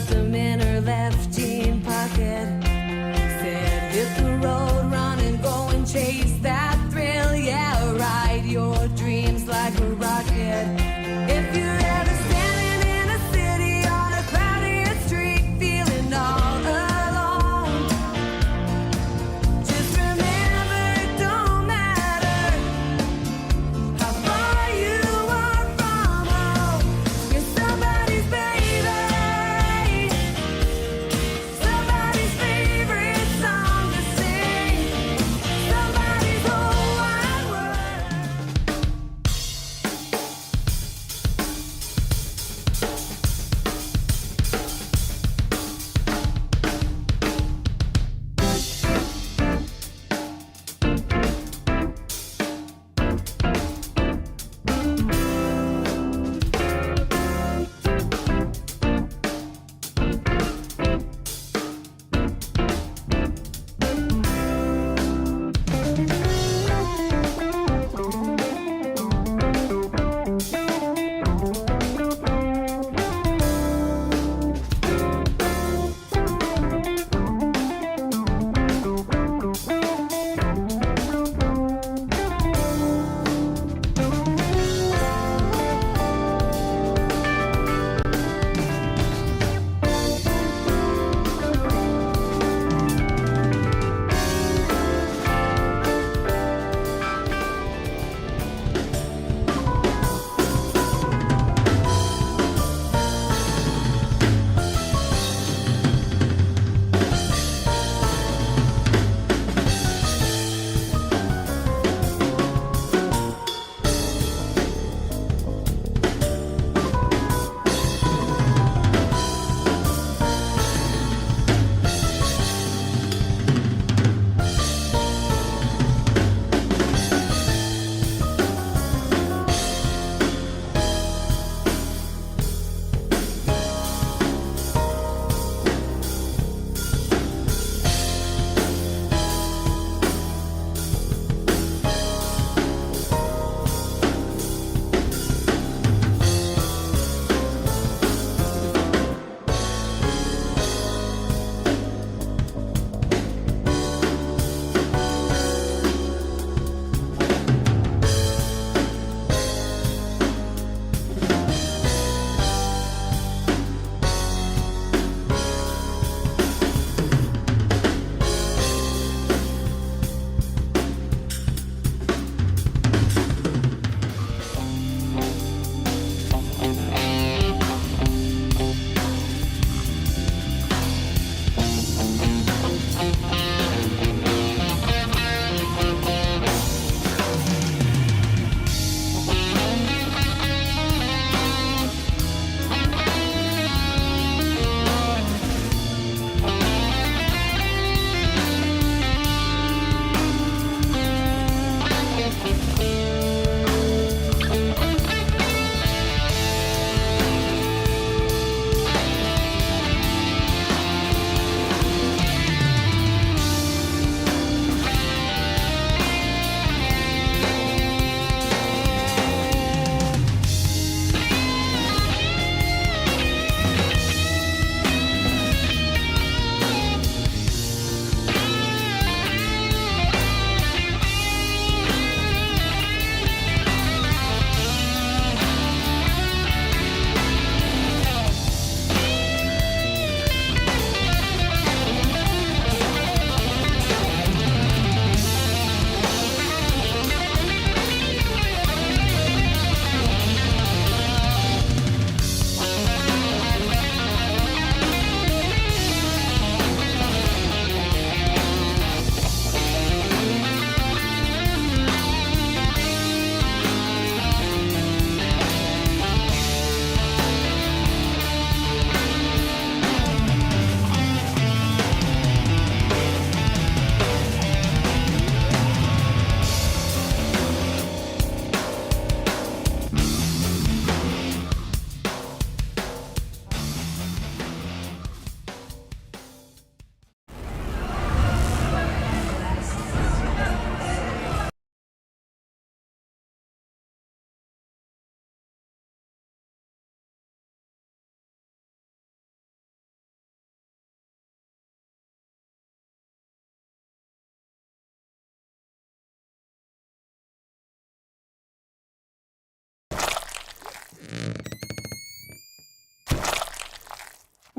them in her left jean pocket. Said, hit the road, run and go and chase that thrill. Yeah, ride your dreams like a rocket. If you're ever standing in a city on a cloudy street, feeling all alone, just remember it don't matter how far you are from home. You're somebody's baby, somebody's favorite song to sing, somebody's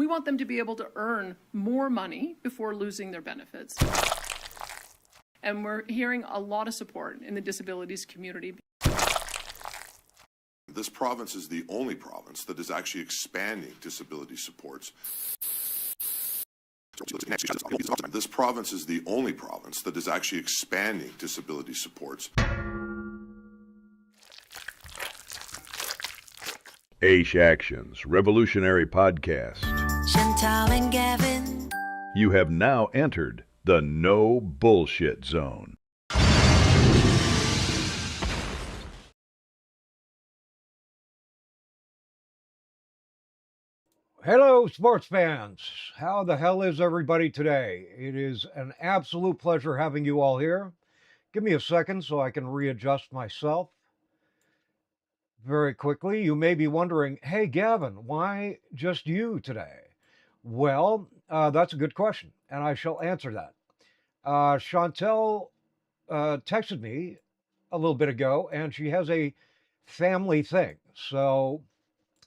We want them to be able to earn more money before losing their benefits. And we're hearing a lot of support in the disabilities community. This province is the only province that is actually expanding disability supports. This province is the only province that is actually expanding disability supports. AISH Actions Revolutionary Podcast. Chantal and Gavin. You have now entered the no bullshit zone. Hello, sports fans. How the hell is everybody today? It is an absolute pleasure having you all here. Give me a second so I can readjust myself very quickly. You may be wondering, hey, Gavin, why just you today? Well, that's a good question, and I shall answer that. Chantal texted me a little bit ago, and she has a family thing. So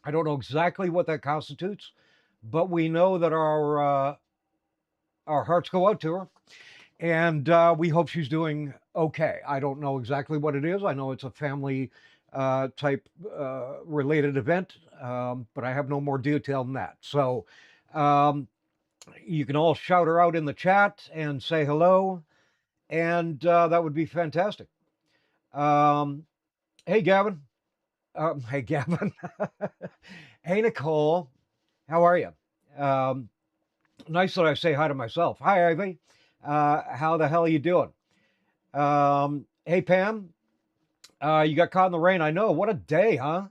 I don't know exactly what that constitutes, but we know that our hearts go out to her, and we hope she's doing okay. I don't know exactly what it is. I know it's a family type related event, but I have no more detail than that. So you can all shout her out in the chat and say hello, and that would be fantastic. Hey, Gavin. Hey, Gavin. Hey, Nicole. How are you? Nice that I say hi to myself. Hi, Ivy. How the hell are you doing? Hey, Pam. You got caught in the rain. I know. What a day, huh?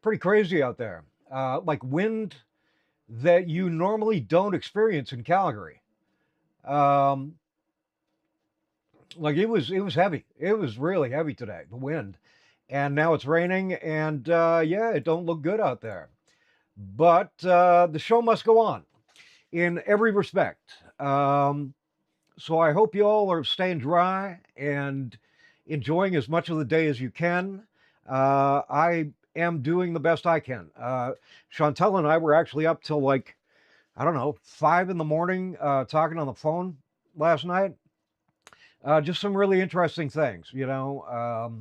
Pretty crazy out there. Like wind that you normally don't experience in Calgary. Like it was heavy. It was really heavy today, the wind. And now it's raining, and yeah, it don't look good out there. But the show must go on in every respect. So I hope you all are staying dry and enjoying as much of the day as you can. I am doing the best I can. Chantal and I were actually up till like, I don't know, 5 in the morning talking on the phone last night. Just some really interesting things, you know.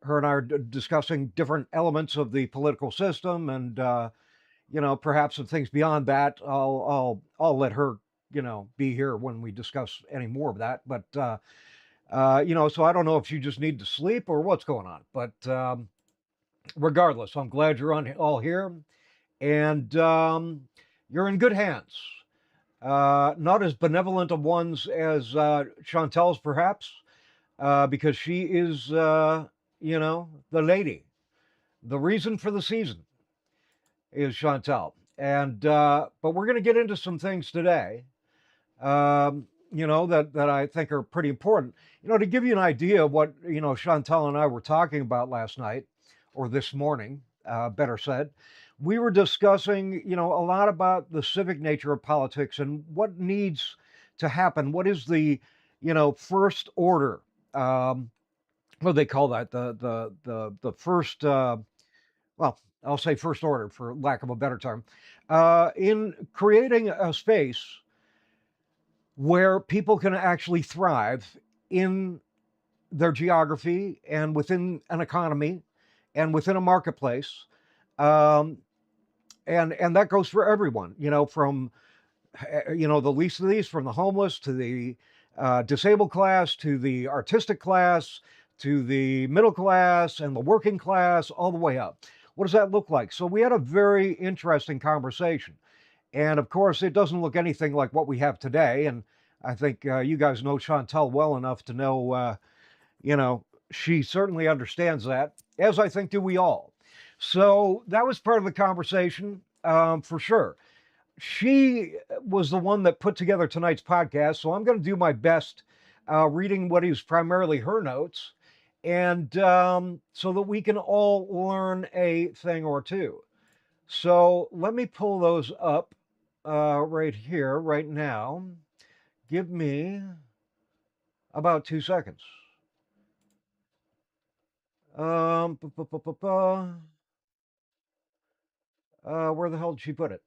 Her and I are discussing different elements of the political system, and you know, perhaps some things beyond that. I'll let her, you know, be here when we discuss any more of that. But you know, so I don't know if you just need to sleep or what's going on. But regardless, I'm glad you're all here, and you're in good hands. Not as benevolent of ones as Chantal's, perhaps, because she is, you know, the lady. The reason for the season is Chantal. And but we're going to get into some things today, you know, that I think are pretty important. You know, to give you an idea of what, you know, Chantal and I were talking about last night, or this morning, better said, we were discussing, you know, a lot about the civic nature of politics and what needs to happen. What is the, you know, first order? What do they call that? The first, well, I'll say first order for lack of a better term, in creating a space where people can actually thrive in their geography and within an economy and within a marketplace. And that goes for everyone, you know, from, you know, the least of these, from the homeless to the disabled class, to the artistic class, to the middle class and the working class, all the way up. What does that look like? So we had a very interesting conversation. And of course, it doesn't look anything like what we have today. And I think you guys know Chantal well enough to know, you know, she certainly understands that, as I think do we all. So that was part of the conversation, for sure. She was the one that put together tonight's podcast, so I'm going to do my best reading what is primarily her notes, and so that we can all learn a thing or two. So let me pull those up right here, right now. Give me about 2 seconds. Where the hell did she put it?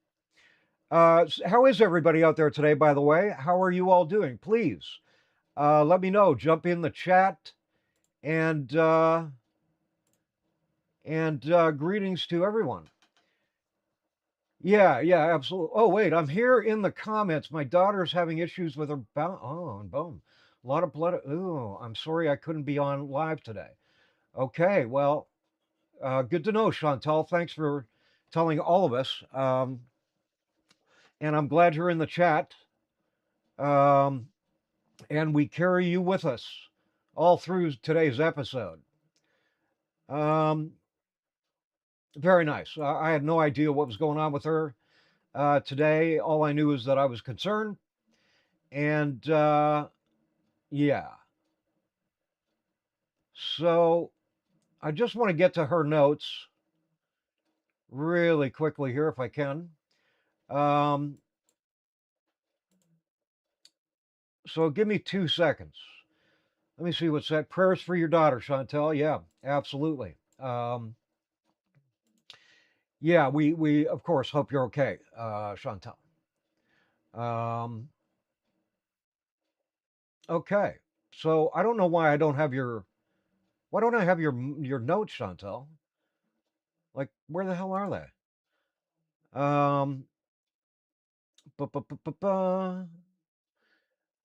How is everybody out there today, by the way? How are you all doing? Please let me know. Jump in the chat and greetings to everyone. Yeah, absolutely. Oh, wait, I'm here in the comments. My daughter's having issues with her and boom. A lot of blood. Ooh, I'm sorry I couldn't be on live today. Okay, well, good to know, Chantal. Thanks for telling all of us. And I'm glad you're in the chat. And we carry you with us all through today's episode. Very nice. I had no idea what was going on with her today. All I knew is that I was concerned. And yeah. So I just want to get to her notes really quickly here if I can. So give me 2 seconds. Let me see what's that. Prayers for your daughter, Chantal. Yeah, absolutely. Yeah, we of course hope you're okay, Chantal. Okay, so I don't know why I don't have your. Why don't I have your notes, Chantal? Like, where the hell are they?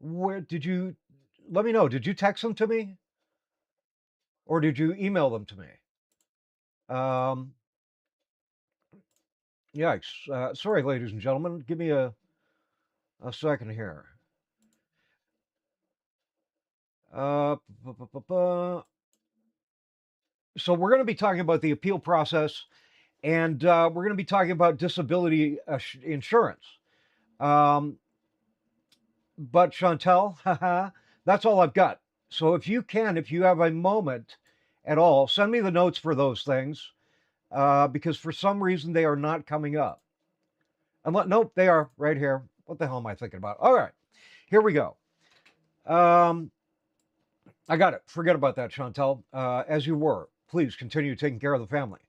Where did you? Let me know. Did you text them to me, or did you email them to me? Yikes! Sorry, ladies and gentlemen. Give me a second here. So we're going to be talking about the appeal process, and we're going to be talking about disability insurance. But Chantal, that's all I've got. So if you have a moment at all, send me the notes for those things, because for some reason they are not coming up. Nope, they are right here. What the hell am I thinking about? All right, here we go. I got it. Forget about that, Chantal. As you were, please continue taking care of the family.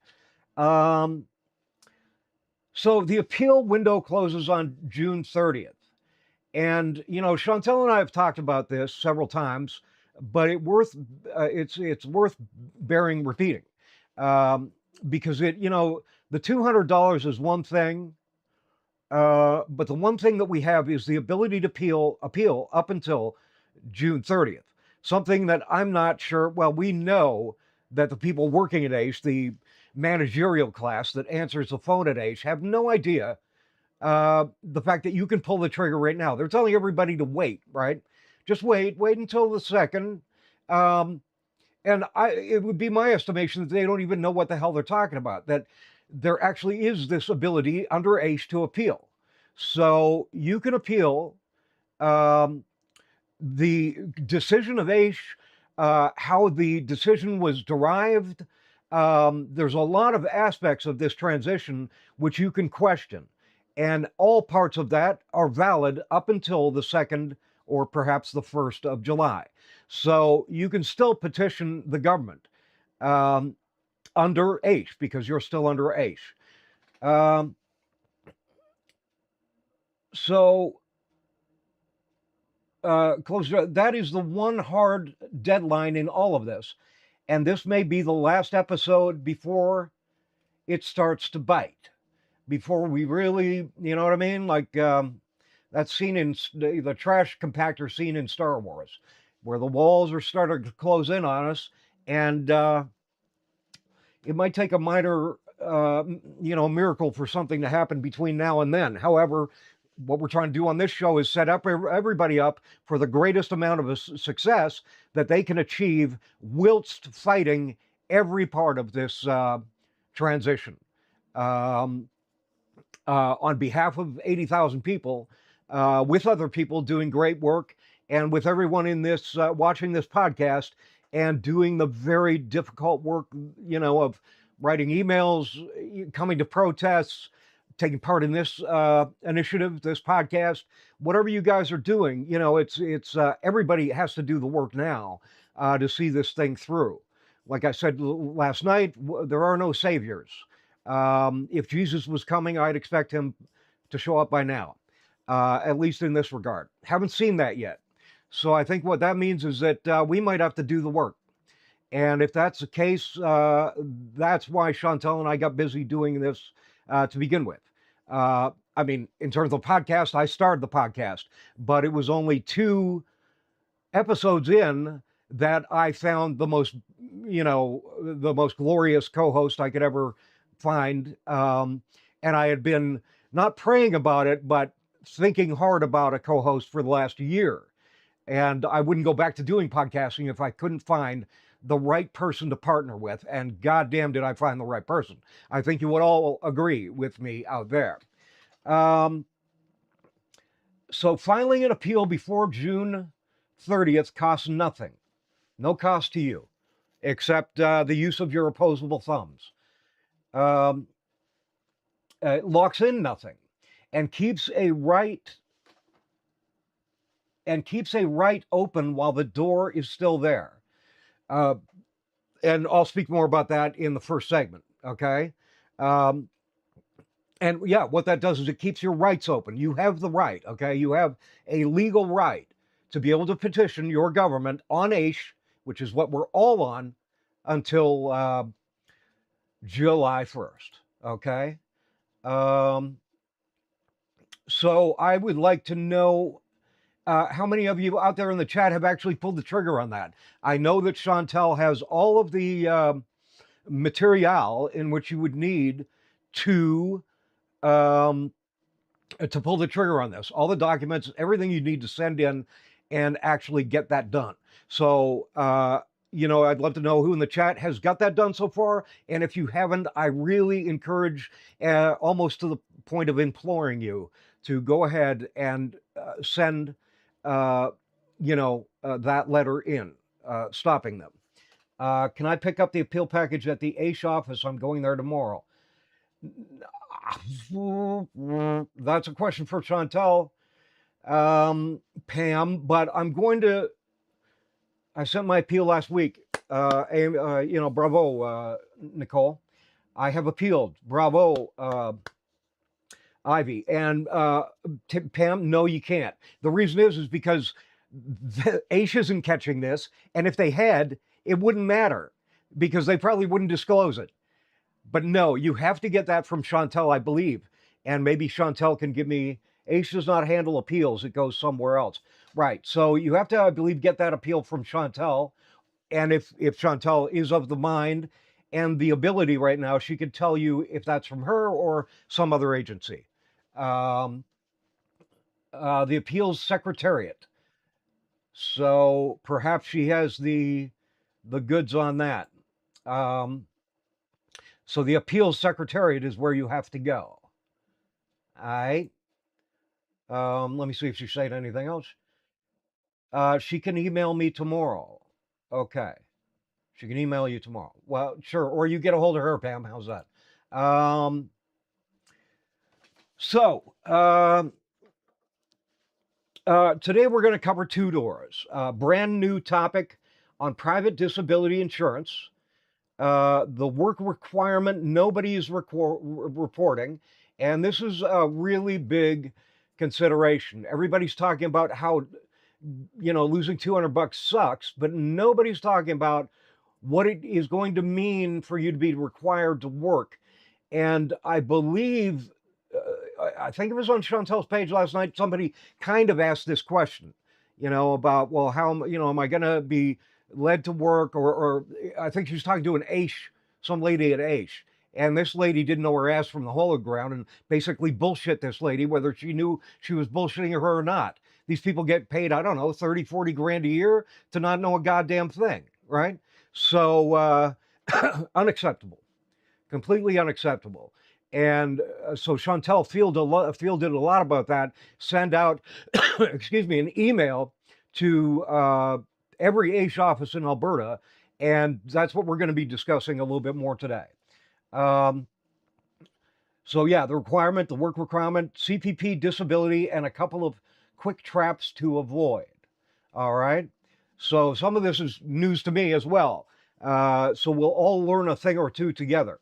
So the appeal window closes on June 30th. And, Chantal and I have talked about this several times, but it's worth bearing repeating. Because the $200 is one thing, but the one thing that we have is the ability to appeal up until June 30th. Something that I'm not sure. Well, we know that the people working at AISH, the managerial class that answers the phone at AISH, have no idea the fact that you can pull the trigger right now. They're telling everybody to wait, right? Just wait until the second. And it would be my estimation that they don't even know what the hell they're talking about, that there actually is this ability under AISH to appeal. So you can appeal the decision of AISH, how the decision was derived. There's a lot of aspects of this transition which you can question. And all parts of that are valid up until the 2nd or perhaps the 1st of July. So you can still petition the government under AISH because you're still under AISH. That is the one hard deadline in all of this. And this may be the last episode before it starts to bite. Before we really, you know what I mean? Like that scene in the trash compactor scene in Star Wars, where the walls are starting to close in on us. And it might take a minor, miracle for something to happen between now and then. However, what we're trying to do on this show is set up everybody up for the greatest amount of success that they can achieve whilst fighting every part of this transition. On behalf of 80,000 people, with other people doing great work, and with everyone in this watching this podcast and doing the very difficult work, of writing emails, coming to protests, taking part in this initiative, this podcast, whatever you guys are doing, it's everybody has to do the work now to see this thing through. Like I said last night, there are no saviors. If Jesus was coming, I'd expect him to show up by now, at least in this regard. Haven't seen that yet. So I think what that means is that we might have to do the work. And if that's the case, that's why Chantal and I got busy doing this to begin with. I mean, in terms of podcast, I started the podcast, but it was only 2 episodes in that I found the most, the most glorious co-host I could ever find. And I had been not praying about it, but thinking hard about a co-host for the last year. And I wouldn't go back to doing podcasting if I couldn't find the right person to partner with. And goddamn, did I find the right person. I think you would all agree with me out there. So filing an appeal before June 30th costs nothing. No cost to you, except the use of your opposable thumbs. It locks in nothing and keeps a right open while the door is still there. And I'll speak more about that in the first segment, okay? And yeah, what that does is it keeps your rights open. You have the right, okay? You have a legal right to be able to petition your government on AISH, which is what we're all on, until July 1st, okay? So I would like to know how many of you out there in the chat have actually pulled the trigger on that. I know that Chantal has all of the material in which you would need to pull the trigger on this. All the documents, everything you need to send in and actually get that done. So, I'd love to know who in the chat has got that done so far. And if you haven't, I really encourage, almost to the point of imploring you, to go ahead and send, that letter in, stopping them. Can I pick up the appeal package at the AISH office? I'm going there tomorrow. That's a question for Chantal, Pam, but I sent my appeal last week. Bravo, Nicole. I have appealed. Bravo, Ivy. And Pam, no, you can't. The reason is because the AISH isn't catching this, and if they had, it wouldn't matter because they probably wouldn't disclose it. But no, you have to get that from Chantal, I believe. And maybe Chantal can give me, AISH does not handle appeals. It goes somewhere else. Right. So you have to, I believe, get that appeal from Chantal. And if Chantal is of the mind and the ability right now, she could tell you if that's from her or some other agency. The appeals secretariat. So perhaps she has the goods on that. So the appeals secretariat is where you have to go. All right. Let me see if she's saying anything else. She can email me tomorrow. Okay. She can email you tomorrow. Well, sure. Or you get a hold of her, Pam. How's that? Today we're going to cover 2 doors. Brand new topic on private disability insurance. The work requirement nobody is reporting, and this is a really big consideration. Everybody's talking about how, losing $200 sucks, but nobody's talking about what it is going to mean for you to be required to work. And I believe, I think it was on Chantal's page last night, somebody kind of asked this question, about, well, how, am I going to be led to work, or I think she was talking to an AISH, some lady at AISH, and this lady didn't know her ass from the hole of the ground and basically bullshit this lady, whether she knew she was bullshitting her or not. These people get paid, I don't know, 30, 40 grand a year to not know a goddamn thing, right? So, unacceptable, completely unacceptable. And so Chantal fielded a lot about that, send out, an email to every AISH office in Alberta, and that's what we're going to be discussing a little bit more today. So yeah, the work requirement, CPP Disability, and a couple of quick traps to avoid. All right. So some of this is news to me as well. So we'll all learn a thing or two together.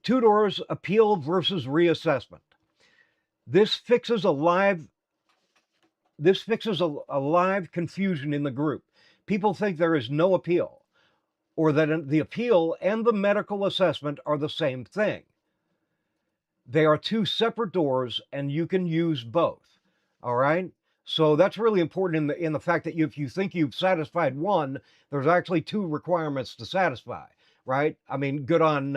Two doors, appeal versus reassessment. This fixes a live confusion in the group. People think there is no appeal, or that the appeal and the medical assessment are the same thing. They are two separate doors, and you can use both. All right. So that's really important in the fact that if you think you've satisfied one, there's actually two requirements to satisfy. Right. I mean, good on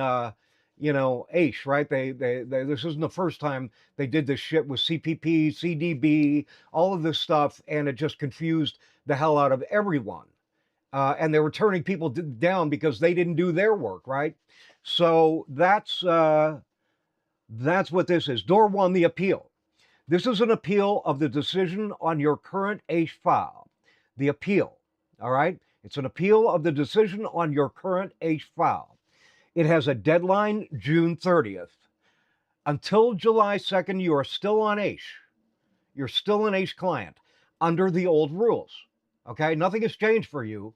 AISH, right? They this isn't the first time they did this shit with CPP, CDB, all of this stuff, and it just confused the hell out of everyone. And they were turning people down because they didn't do their work, right? So that's what this is. Door one, the appeal. This is an appeal of the decision on your current AISH file. The appeal, all right? It's an appeal of the decision on your current AISH file. It has a deadline, June 30th. Until July 2nd, you are still on AISH. You're still an AISH client under the old rules, okay? Nothing has changed for you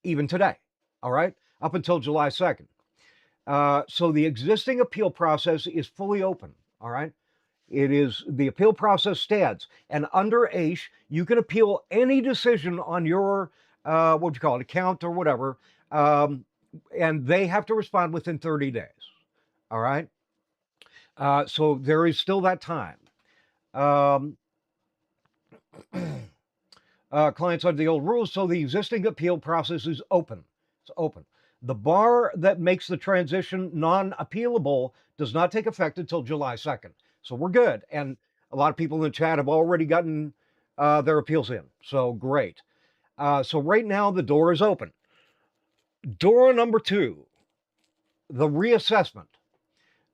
even today, all right? Up until July 2nd. So the existing appeal process is fully open, all right? The appeal process stands, and under AISH, you can appeal any decision on your, account or whatever, and they have to respond within 30 days, all right? So there is still that time. Clients under the old rules, so the existing appeal process is open. It's open. The bar that makes the transition non-appealable does not take effect until July 2nd. So we're good. And a lot of people in the chat have already gotten their appeals in. So great. So right now the door is open. Door number two, the reassessment.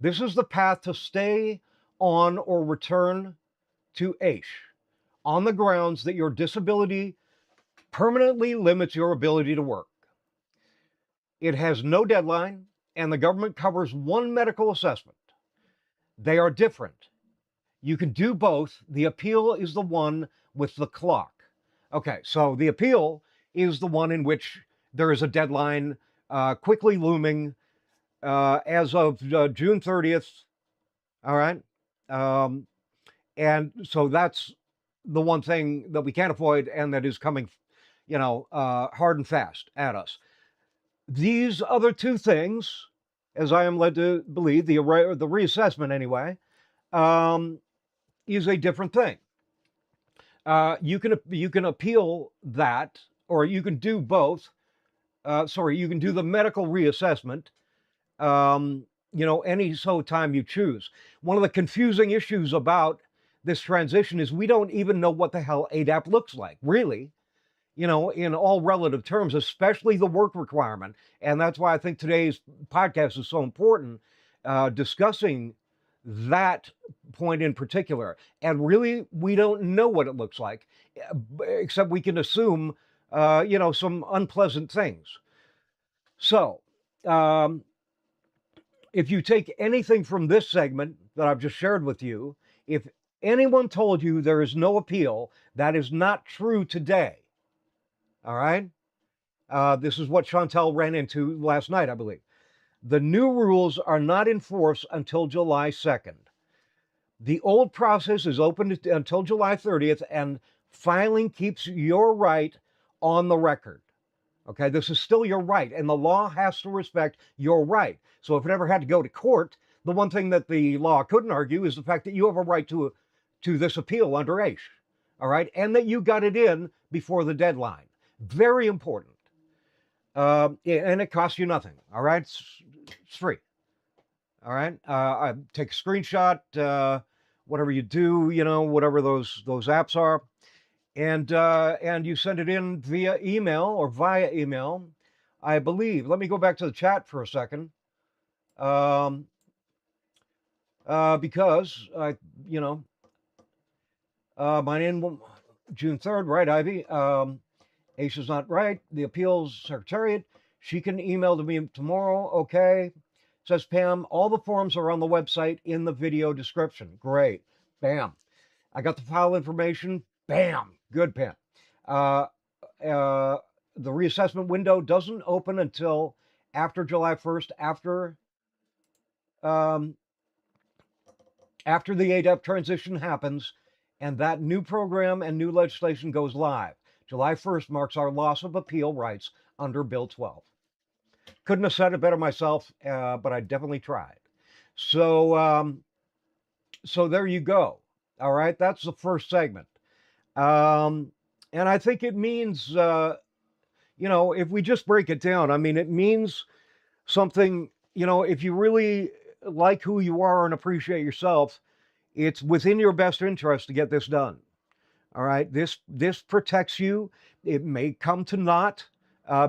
This is the path to stay on or return to AISH on the grounds that your disability permanently limits your ability to work. It has no deadline, and the government covers one medical assessment. They are different. You can do both. The appeal is the one with the clock. Okay, so the appeal is the one in which there is a deadline quickly looming as of June 30th. All right. And so that's the one thing that we can't avoid and that is coming, hard and fast at us. These other two things, as I am led to believe, the reassessment anyway, is a different thing. You can appeal that, or you can do both. You can do the medical reassessment, any time you choose. One of the confusing issues about this transition is we don't even know what the hell ADAP looks like, really, in all relative terms, especially the work requirement. And that's why I think today's podcast is so important, discussing that point in particular. And really, we don't know what it looks like, except we can assume, some unpleasant things. So, if you take anything from this segment that I've just shared with you, if anyone told you there is no appeal, that is not true today. All right? This is what Chantal ran into last night, I believe. The new rules are not in force until July 2nd. The old process is open until July 30th, and filing keeps your right on the record. Okay, this is still your right, and the law has to respect your right. So if it ever had to go to court, the one thing that the law couldn't argue is the fact that you have a right to this appeal under AISH, all right, and that you got it in before the deadline. Very important. And it costs you nothing, all right? It's free, all right? I take a screenshot, whatever you do, whatever those apps are, and you send it in via email, I believe. Let me go back to the chat for a second, because my name, June 3rd, right, Ivy? AISH is not right. The appeals secretariat, she can email to me tomorrow. Okay. Says Pam, all the forms are on the website in the video description. Great. Bam. I got the file information. Bam. Good, Pam. The reassessment window doesn't open until after July 1st, after after the ADAP transition happens and that new program and new legislation goes live. July 1st marks our loss of appeal rights under Bill 12. Couldn't have said it better myself, but I definitely tried. So, so there you go. All right, that's the first segment. And I think it means, you know, if we just break it down, I mean, it means something, you know, if you really like who you are and appreciate yourself, it's within your best interest to get this done. All right, this protects you. It may come to naught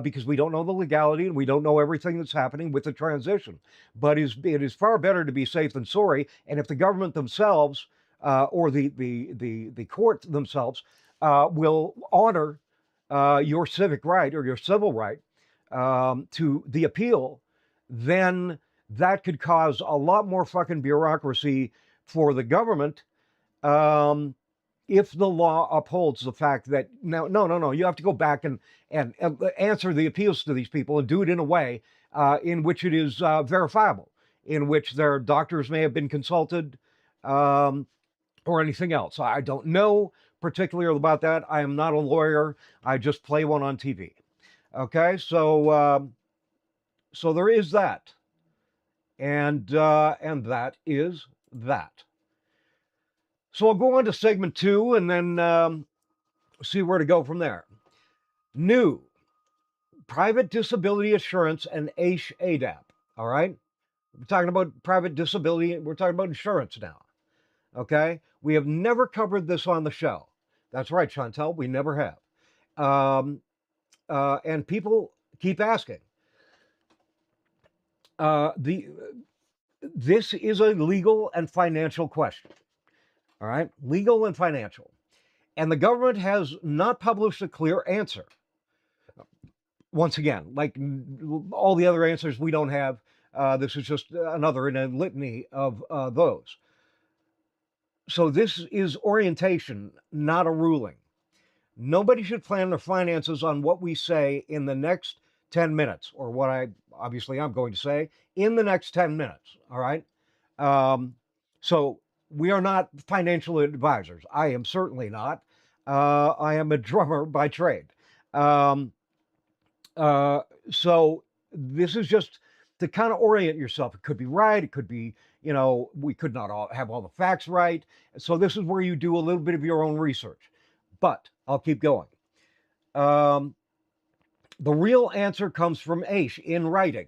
because we don't know the legality and we don't know everything that's happening with the transition. But it is far better to be safe than sorry. And if the government themselves or the court themselves will honor your civic right or your civil right to the appeal, then that could cause a lot more fucking bureaucracy for the government if the law upholds the fact that no, you have to go back and answer the appeals to these people and do it in a way in which it is verifiable, in which their doctors may have been consulted or anything else. I don't know particularly about that. I am not a lawyer. I just play one on TV. Okay, so so there is that, and that is that. So I'll go on to segment 2 and then see where to go from there. New private disability insurance and AISH-ADAP. All right, we're talking about private disability. We're talking about insurance now. Okay, we have never covered this on the show. That's right, Chantal. We never have. And people keep asking. This is a legal and financial question. All right, legal and financial. And the government has not published a clear answer. Once again, like all the other answers we don't have, this is just another in a litany of those. So this is orientation, not a ruling. Nobody should plan their finances on what we say in the next 10 minutes, or what I'm going to say in the next 10 minutes, all right? So we are not financial advisors. I am certainly not. I am a drummer by trade. So this is just to kind of orient yourself. It could be right. It could be, you know, we could not all have all the facts right. So this is where you do a little bit of your own research. But I'll keep going. The real answer comes from AISH in writing.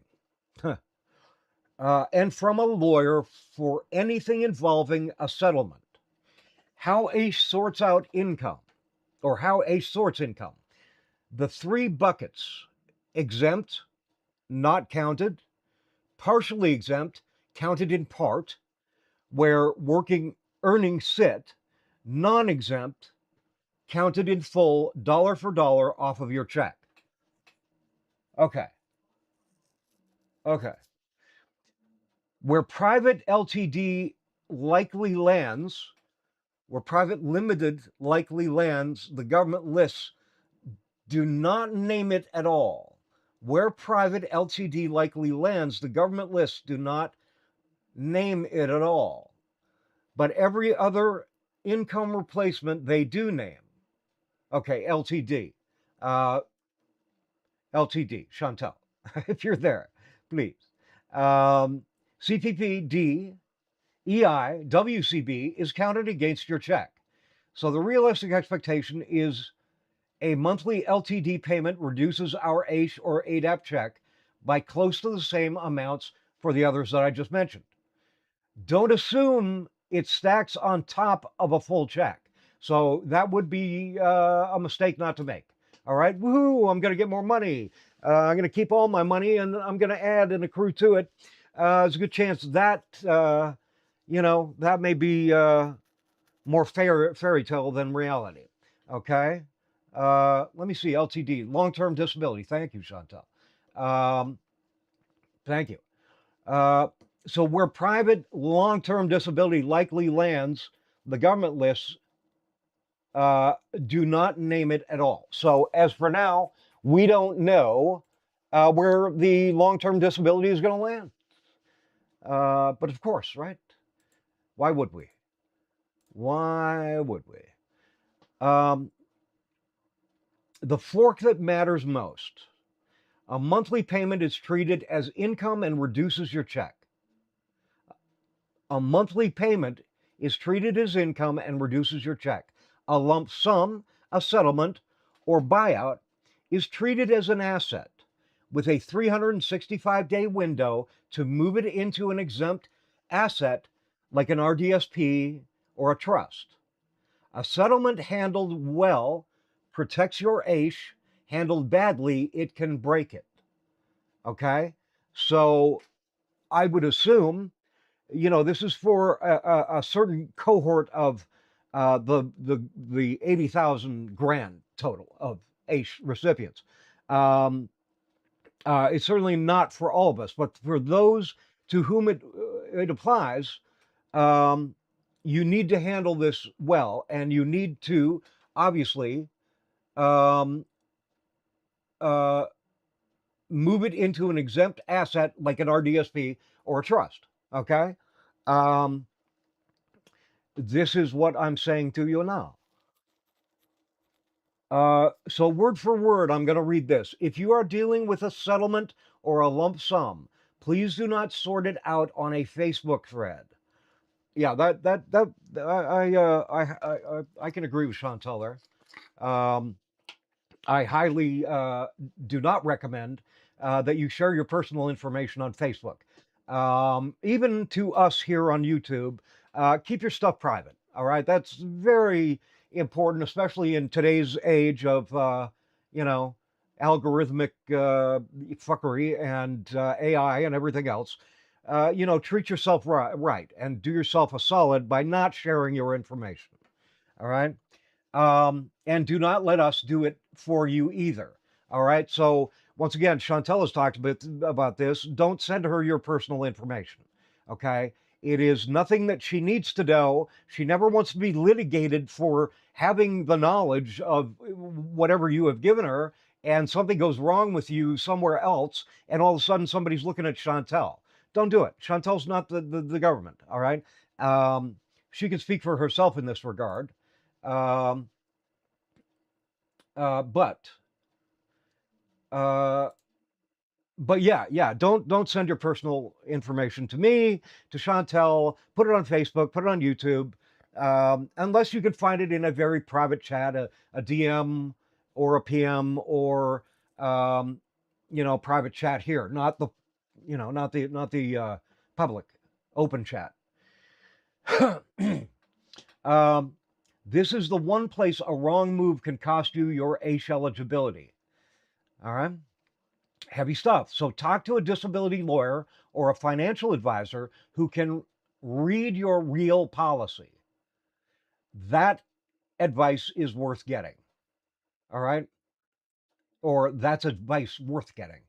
And from a lawyer for anything involving a settlement. How AISH sorts out income, or how AISH sorts income. The 3 buckets: exempt, not counted; partially exempt, counted in part, where working earnings sit; non-exempt, counted in full, dollar for dollar off of your check. Okay. Where private LTD likely lands, where private limited likely lands, the government lists do not name it at all. Where private LTD likely lands, the government lists do not name it at all. But every other income replacement they do name. Okay, LTD. LTD, Chantal, if you're there, please. CPP EI, WCB is counted against your check. So the realistic expectation is a monthly LTD payment reduces our AISH or ADAP check by close to the same amounts for the others that I just mentioned. Don't assume it stacks on top of a full check. So that would be a mistake not to make. All right, woohoo, I'm going to get more money. I'm going to keep all my money and I'm going to add and accrue to it. There's a good chance that, you know, that may be more fairy tale than reality. Okay. Let me see, LTD, long-term disability. Thank you, Chantal. Thank you. So where private long-term disability likely lands, the government lists do not name it at all. So as for now, we don't know where the long-term disability is going to land. But of course, right? Why would we? Why would we? The fork that matters most. A monthly payment is treated as income and reduces your check. A monthly payment is treated as income and reduces your check. A lump sum, a settlement, or buyout is treated as an asset with a 365-day window to move it into an exempt asset like an RDSP or a trust. A settlement handled well protects your AISH. Handled badly, it can break it. Okay? So I would assume, this is for a certain cohort of the 80,000 grand total of AISH recipients. It's certainly not for all of us, but for those to whom it applies, you need to handle this well, and you need to obviously move it into an exempt asset like an RDSP or a trust. Okay? This is what I'm saying to you now. So word for word, I'm going to read this. If you are dealing with a settlement or a lump sum, please do not sort it out on a Facebook thread. Yeah, I can agree with Chantal there. I highly do not recommend that you share your personal information on Facebook. Even to us here on YouTube, keep your stuff private. All right, that's very important, especially in today's age of algorithmic fuckery and AI and everything else. Treat yourself right and do yourself a solid by not sharing your information. All right. And do not let us do it for you either. All right. So once again, Chantal has talked a bit about this. Don't send her your personal information. Okay. It is nothing that she needs to know. She never wants to be litigated for having the knowledge of whatever you have given her, and something goes wrong with you somewhere else, and all of a sudden somebody's looking at Chantal. Don't do it. Chantal's not the government. All right. She can speak for herself in this regard. But yeah, don't send your personal information to me, to Chantal. Put it on Facebook, put it on YouTube, unless you can find it in a very private chat, a DM or a PM or private chat here, not the public open chat. This is the one place a wrong move can cost you your AISH eligibility. All right? Heavy stuff. So talk to a disability lawyer or a financial advisor who can read your real policy. That advice is worth getting. All right? Or that's advice worth getting.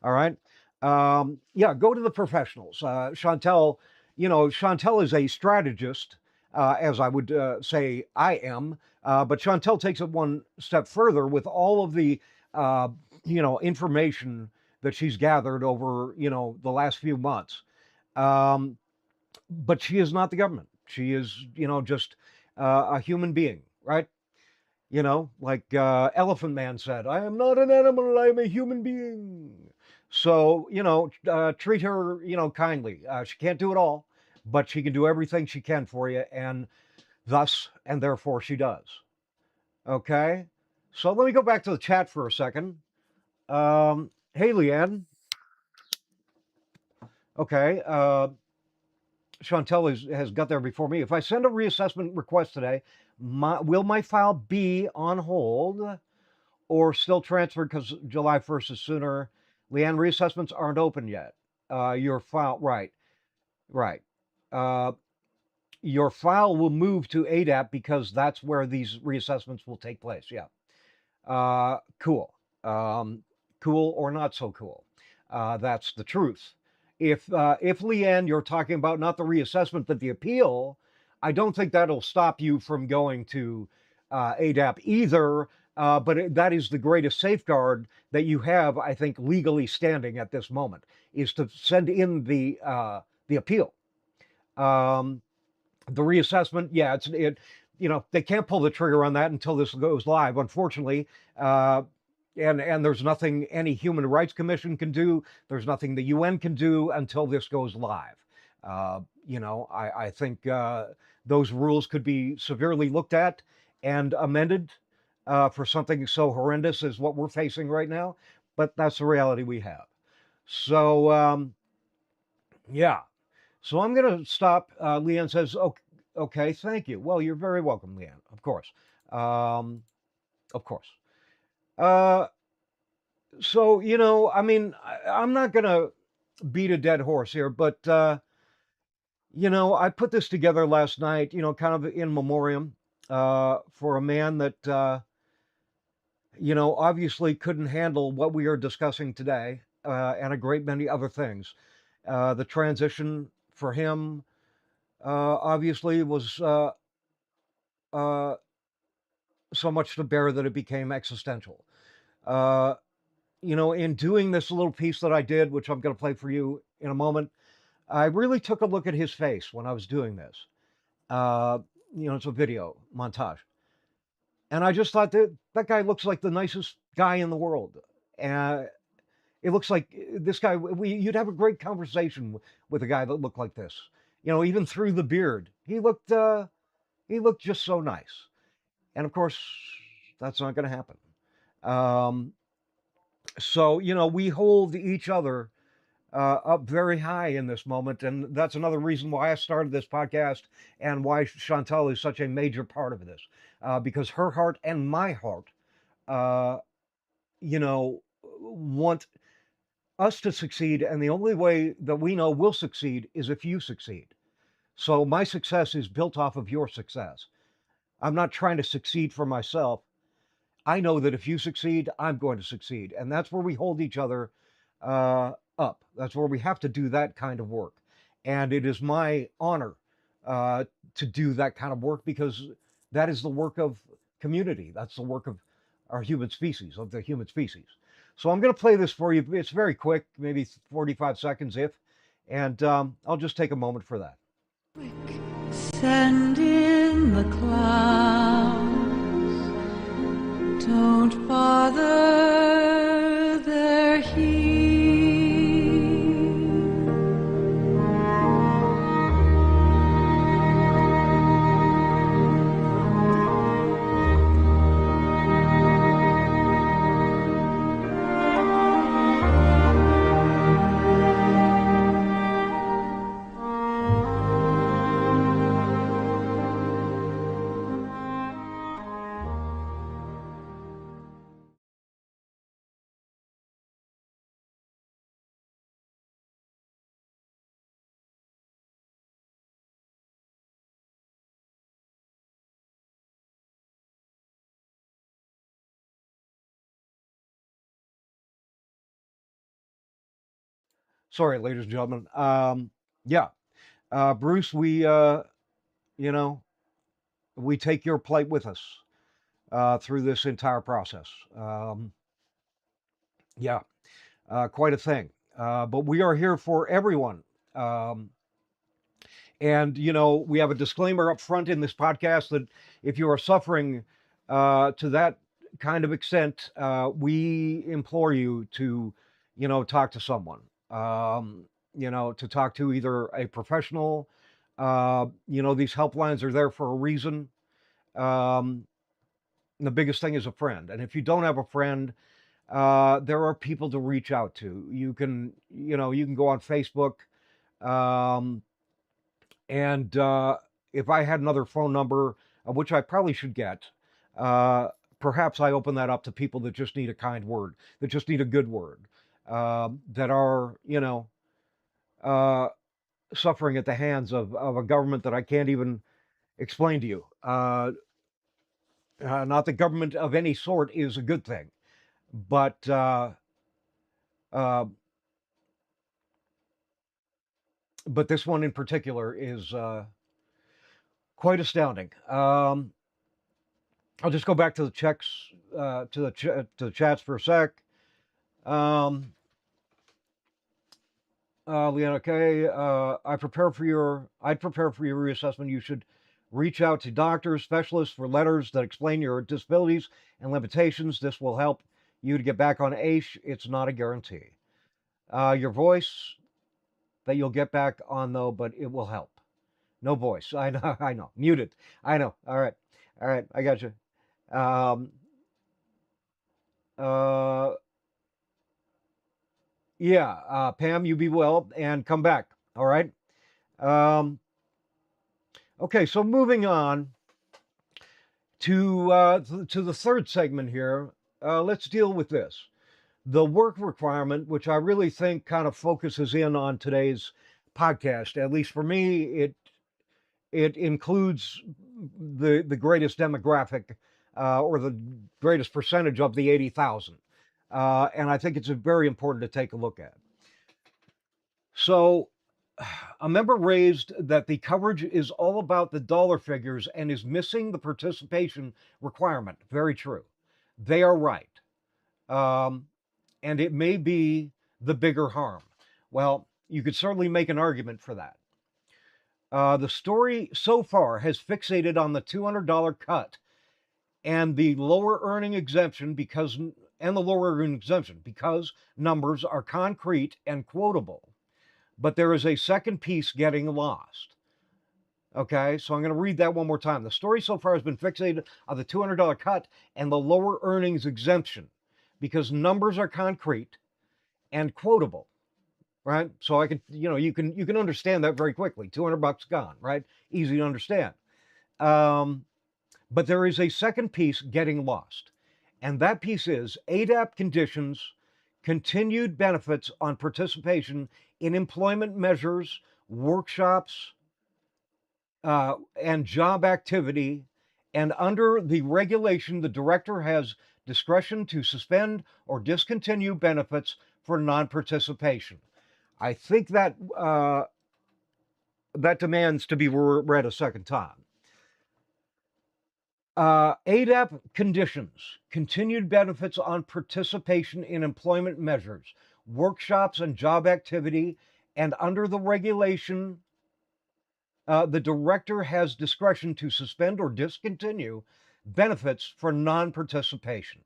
All right? Yeah, go to the professionals. Chantal is a strategist, as I would say I am, but Chantal takes it one step further with all of the information that she's gathered over the last few months. But she is not the government. She is just a human being, right? Like Elephant Man said, I am not an animal, I am a human being. So, treat her, kindly. She can't do it all, but she can do everything she can for you, and thus and therefore she does. Okay? So let me go back to the chat for a second. Hey, Leanne. Okay. Chantal has got there before me. If I send a reassessment request today, will my file be on hold or still transferred because July 1st is sooner? Leanne, reassessments aren't open yet. Your file, right. Your file will move to ADAP because that's where these reassessments will take place. Yeah. Cool. Cool or not so cool. That's the truth. If Leanne, you're talking about not the reassessment but the appeal, I don't think that'll stop you from going to ADAP either. But that is the greatest safeguard that you have, I think, legally standing at this moment, is to send in the the appeal. The reassessment, yeah, they can't pull the trigger on that until this goes live, unfortunately. And there's nothing any Human Rights Commission can do. There's nothing the UN can do until this goes live. I think those rules could be severely looked at and amended for something so horrendous as what we're facing right now. But that's the reality we have. So, yeah. So I'm going to stop. Leanne says, okay, thank you. Well, you're very welcome, Leanne, of course. Of course. So, I'm not going to beat a dead horse here, but, I put this together last night, kind of in memoriam for a man that, obviously couldn't handle what we are discussing today and a great many other things. The transition for him, obviously, was so much to bear that it became existential. In doing this little piece that I did, which I'm going to play for you in a moment, I really took a look at his face when I was doing this. It's a video montage. And I just thought that guy looks like the nicest guy in the world. And it looks like this guy, you'd have a great conversation with a guy that looked like this. Even through the beard, he looked just so nice. And of course, that's not going to happen. So, we hold each other up very high in this moment. And that's another reason why I started this podcast and why Chantal is such a major part of this. Because her heart and my heart, want us to succeed. And the only way that we know we'll succeed is if you succeed. So my success is built off of your success. I'm not trying to succeed for myself. I know that if you succeed, I'm going to succeed. And that's where we hold each other up. That's where we have to do that kind of work. And it is my honor to do that kind of work because that is the work of community. That's the work of our human species, of the human species. So I'm going to play this for you. It's very quick, maybe 45 seconds and I'll just take a moment for that. Send in the clouds, don't bother their heat. Sorry, ladies and gentlemen. Bruce, we take your plight with us through this entire process. Quite a thing. But we are here for everyone. And we have a disclaimer up front in this podcast that if you are suffering to that kind of extent, we implore you to, talk to someone. To talk to either a professional. These helplines are there for a reason. The biggest thing is a friend. And if you don't have a friend, there are people to reach out to. You can go on Facebook. And if I had another phone number, which I probably should get, perhaps I open that up to people that just need a kind word, that just need a good word. That are, suffering at the hands of a government that I can't even explain to you. Not that government of any sort is a good thing, but this one in particular is quite astounding. I'll just go back to the checks, to the chats for a sec. Leanna, okay, I'd prepare for your reassessment. You should reach out to doctors, specialists for letters that explain your disabilities and limitations. This will help you to get back on AISH. It's not a guarantee. Your voice that you'll get back on though, but it will help. No voice. I know. I know. Muted. I know. All right. All right. I got you. Yeah. Pam, you be well and come back. All right. Okay. So moving on to the third segment here. Let's deal with this. The work requirement, which I really think kind of focuses in on today's podcast. At least for me, it includes the greatest demographic or the greatest percentage of the 80,000. And I think it's very important to take a look at. So a member raised that the coverage is all about the dollar figures and is missing the participation requirement. Very true. They are right. And it may be the bigger harm. Well, you could certainly make an argument for that. The story so far has fixated on the $200 cut and the lower earning exemption because numbers are concrete and quotable. But there is a second piece getting lost. Okay, so I'm going to read that one more time. The story so far has been fixated on the $200 cut and the lower earnings exemption because numbers are concrete and quotable. Right? So I could, you can understand that very quickly. $200 gone, right? Easy to understand. But there is a second piece getting lost. And that piece is ADAP conditions, continued benefits on participation in employment measures, workshops, and job activity. And under the regulation, the director has discretion to suspend or discontinue benefits for non-participation. I think that that demands to be read a second time. ADAP conditions, continued benefits on participation in employment measures, workshops and job activity, and under the regulation, the director has discretion to suspend or discontinue benefits for non-participation.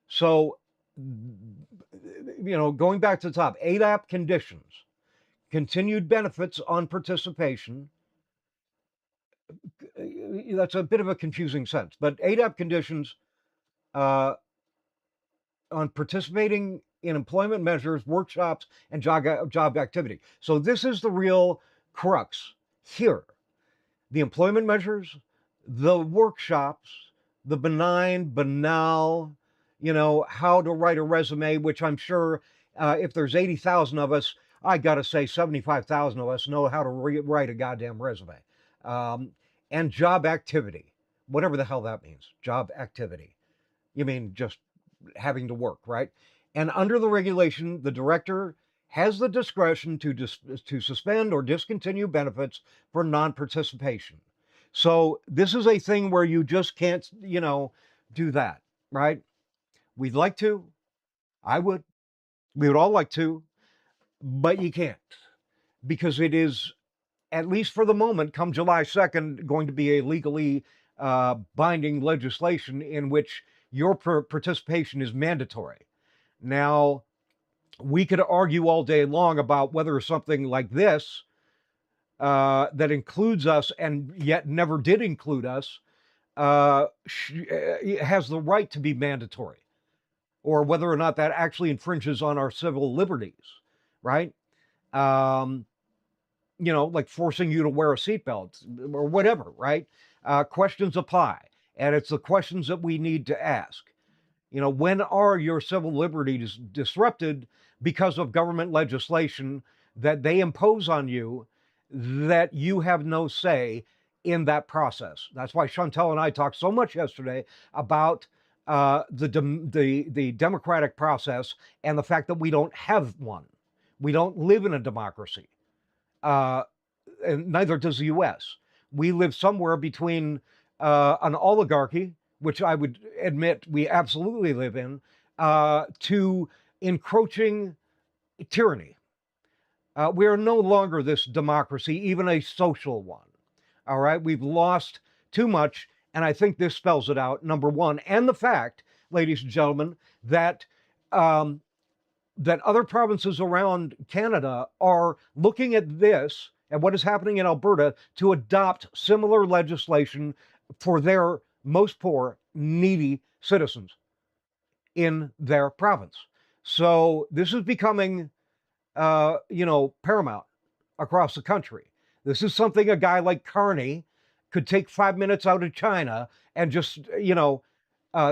So, going back to the top, ADAP conditions, continued benefits on participation. That's a bit of a confusing sentence, but ADAP conditions on participating in employment measures, workshops, and job activity. So this is the real crux here. The employment measures, the workshops, the banal, how to write a resume, which I'm sure if there's 80,000 of us, I got to say 75,000 of us know how to write a goddamn resume. And job activity, whatever the hell that means, job activity. You mean just having to work, right? And under the regulation, the director has the discretion to suspend or discontinue benefits for non-participation. So this is a thing where you just can't, do that, right? We'd like to, we would all like to, but you can't because it is, at least for the moment, come July 2nd, going to be a legally binding legislation in which your participation is mandatory. Now, we could argue all day long about whether something like this that includes us and yet never did include us has the right to be mandatory, or whether or not that actually infringes on our civil liberties, right? Like forcing you to wear a seatbelt or whatever, right? Questions apply. And it's the questions that we need to ask. When are your civil liberties disrupted because of government legislation that they impose on you that you have no say in that process? That's why Chantal and I talked so much yesterday about the democratic process and the fact that we don't have one. We don't live in a democracy. And neither does the U.S. We live somewhere between an oligarchy, which I would admit we absolutely live in, to encroaching tyranny. We are no longer this democracy, even a social one. All right, we've lost too much, and I think this spells it out, number one, and the fact, ladies and gentlemen, that that other provinces around Canada are looking at this and what is happening in Alberta to adopt similar legislation for their most poor, needy citizens in their province. So this is becoming, paramount across the country. This is something a guy like Carney could take 5 minutes out of China and just,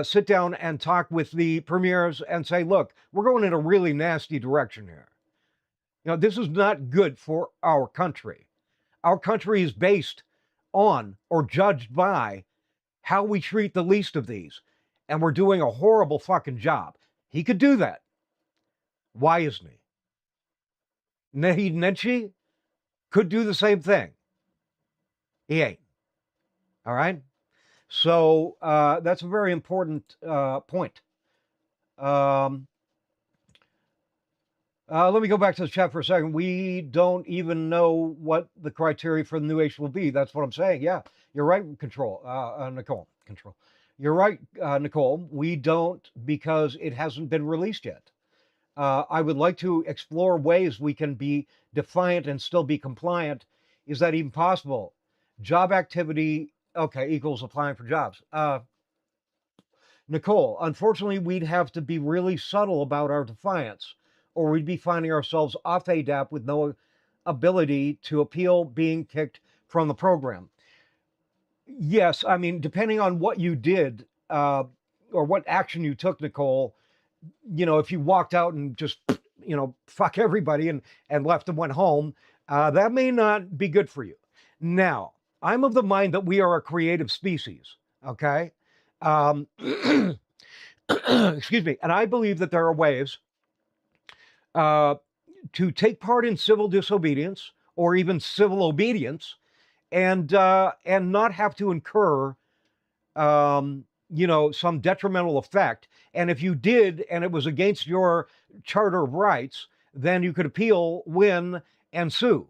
sit down and talk with the premiers and say, look, we're going in a really nasty direction here. This is not good for our country. Our country is based on or judged by how we treat the least of these. And we're doing a horrible fucking job. He could do that. Why isn't he? Naheed Nenshi could do the same thing. He ain't. All right? So that's a very important point. Let me go back to the chat for a second. We don't even know what the criteria for the new AISH will be. That's what I'm saying. Yeah, you're right, Nicole. You're right, Nicole. We don't, because it hasn't been released yet. I would like to explore ways we can be defiant and still be compliant. Is that even possible? Job activity, okay, equals applying for jobs. Nicole, unfortunately, we'd have to be really subtle about our defiance, or we'd be finding ourselves off ADAP with no ability to appeal being kicked from the program. Yes, I mean, depending on what you did or what action you took, Nicole, if you walked out and just, fuck everybody and left and went home, that may not be good for you. Now, I'm of the mind that we are a creative species, okay? Excuse me. And I believe that there are ways to take part in civil disobedience or even civil obedience and not have to incur, some detrimental effect. And if you did, and it was against your Charter of Rights, then you could appeal, win, and sue,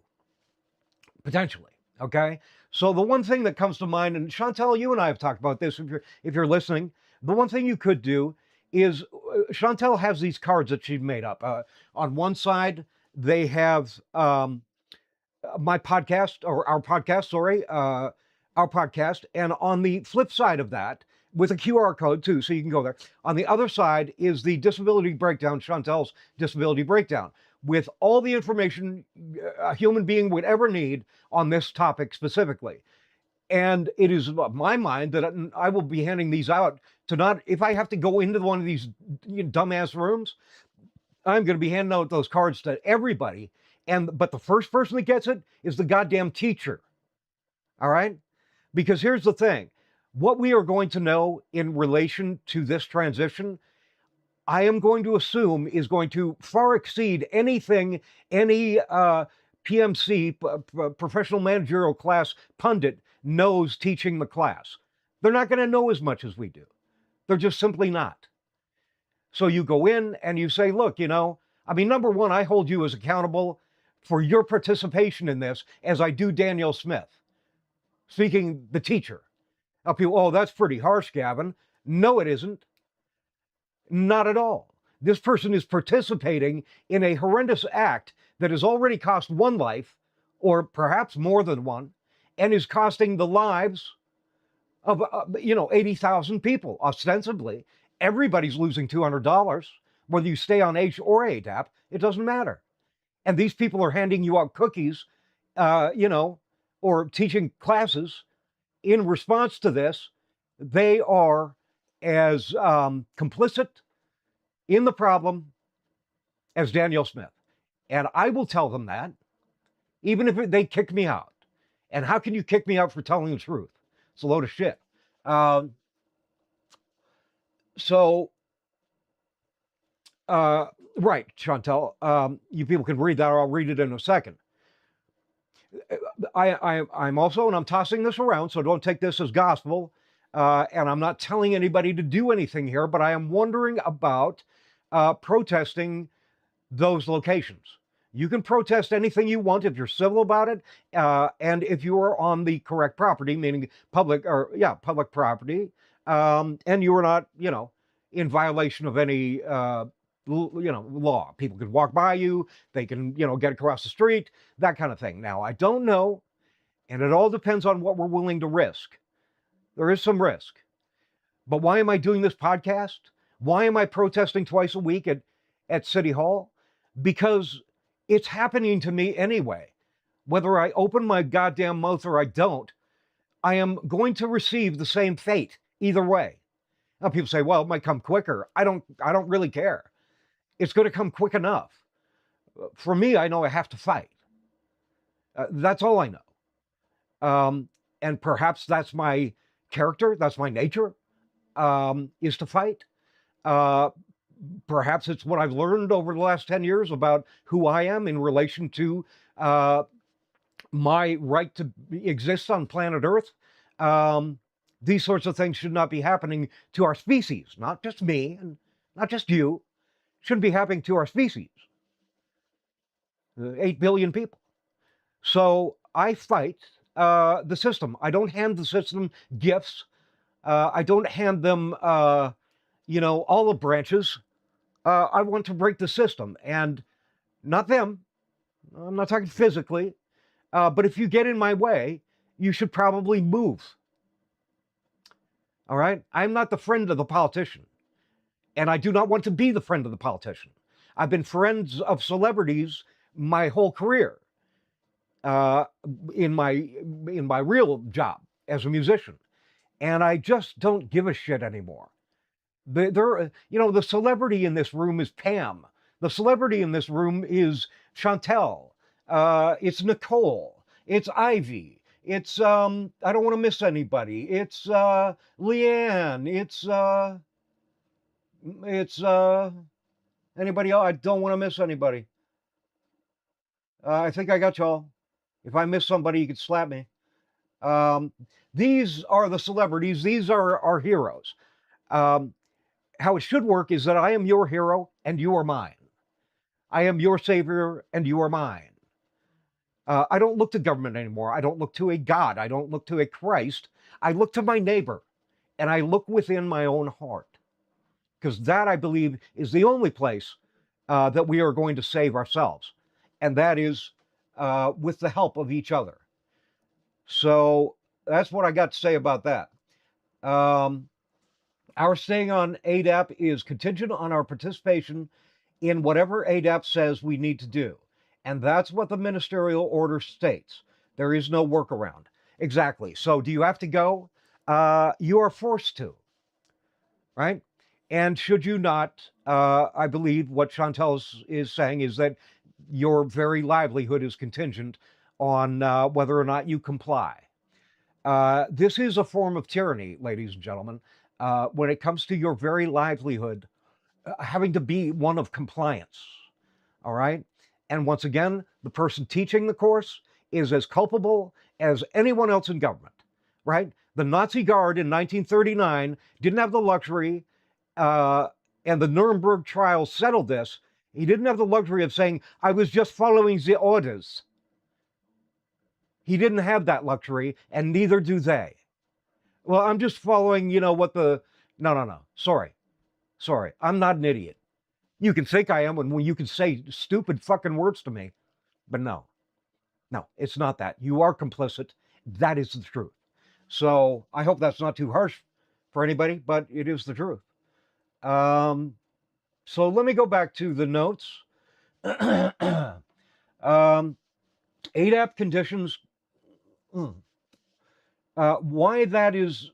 potentially. Okay. So the one thing that comes to mind, and Chantal, you and I have talked about this. If you're listening, the one thing you could do is Chantal has these cards that she's made up. On one side, they have my podcast, or our podcast, our podcast. And on the flip side of that, with a QR code too, so you can go there. On the other side is the disability breakdown, Chantal's disability breakdown, with all the information a human being would ever need on this topic specifically. And it is my mind that I will be handing these out to not, if I have to go into one of these dumbass rooms, I'm going to be handing out those cards to everybody. But the first person that gets it is the goddamn teacher. All right? Because here's the thing. What we are going to know in relation to this transition, I am going to assume is going to far exceed anything any PMC, professional managerial class pundit, knows teaching the class. They're not going to know as much as we do. They're just simply not. So you go in and you say, look, number one, I hold you as accountable for your participation in this as I do Danielle Smith, speaking the teacher. Now people, oh, that's pretty harsh, Gavin. No, it isn't. Not at all. This person is participating in a horrendous act that has already cost one life, or perhaps more than one, and is costing the lives of, 80,000 people, ostensibly. Everybody's losing $200, whether you stay on AISH or ADAP, it doesn't matter. And these people are handing you out cookies, or teaching classes in response to this. They are as complicit in the problem as Danielle Smith. And I will tell them that, even if they kick me out. And how can you kick me out for telling the truth? It's a load of shit. Right, Chantal, you people can read that, or I'll read it in a second. I'm also, and I'm tossing this around, so don't take this as gospel, and I'm not telling anybody to do anything here, but I am wondering about protesting those locations. You can protest anything you want if you're civil about it, and if you are on the correct property, meaning public property, and you are not, in violation of any, law. People can walk by you, they can, get across the street, that kind of thing. Now, I don't know, and it all depends on what we're willing to risk. There is some risk. But why am I doing this podcast? Why am I protesting twice a week at City Hall? Because it's happening to me anyway. Whether I open my goddamn mouth or I don't, I am going to receive the same fate either way. Now people say, well, it might come quicker. I don't really care. It's going to come quick enough. For me, I know I have to fight. That's all I know. And perhaps that's my character, that's my nature, is to fight. Perhaps it's what I've learned over the last 10 years about who I am in relation to my right to exist on planet Earth. These sorts of things should not be happening to our species, not just me and not just you. Shouldn't be happening to our species. 8 billion people. So I fight the system. I don't hand the system gifts. I don't hand them, olive branches. I want to break the system, and not them. I'm not talking physically, but if you get in my way, you should probably move. All right? I'm not the friend of the politician, and I do not want to be the friend of the politician. I've been friends of celebrities my whole career in my real job as a musician, and I just don't give a shit anymore. The celebrity in this room is Pam. The celebrity in this room is Chantal. It's Nicole. It's Ivy. It's I don't want to miss anybody. It's Leanne. It's anybody else. I don't want to miss anybody. I think I got y'all. If I miss somebody, you could slap me. These are the celebrities. These are our heroes. How it should work is that I am your hero and you are mine. I am your savior and you are mine. I don't look to government anymore. I don't look to a God. I don't look to a Christ. I look to my neighbor, and I look within my own heart, because that, I believe, is the only place that we are going to save ourselves, and that is with the help of each other. So that's what I got to say about that. Our staying on ADAP is contingent on our participation in whatever ADAP says we need to do. And that's what the ministerial order states. There is no workaround. Exactly. So do you have to go? You are forced to, right? And should you not, I believe what Chantal is saying is that your very livelihood is contingent on whether or not you comply. This is a form of tyranny, ladies and gentlemen, when it comes to your very livelihood having to be one of compliance, all right? And once again, the person teaching the course is as culpable as anyone else in government, right? The Nazi Guard in 1939 didn't have the luxury, and the Nuremberg trial settled this. He didn't have the luxury of saying, I was just following the orders. He didn't have that luxury, and neither do they. Well, I'm just following, what the... No. Sorry. I'm not an idiot. You can think I am when you can say stupid fucking words to me. But no, it's not that. You are complicit. That is the truth. So I hope that's not too harsh for anybody, but it is the truth. So let me go back to the notes. ADAP conditions, why that is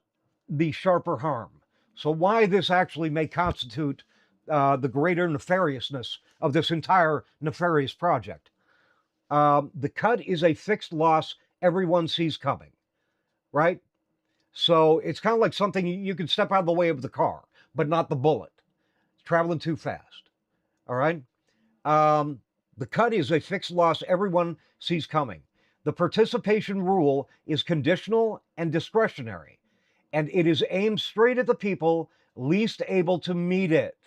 the sharper harm. So why this actually may constitute the greater nefariousness of this entire nefarious project. The cut is a fixed loss everyone sees coming, right? So it's kind of like something you can step out of the way of the car, but not the bullet. It's traveling too fast, all right? The cut is a fixed loss everyone sees coming. The participation rule is conditional and discretionary, and it is aimed straight at the people least able to meet it.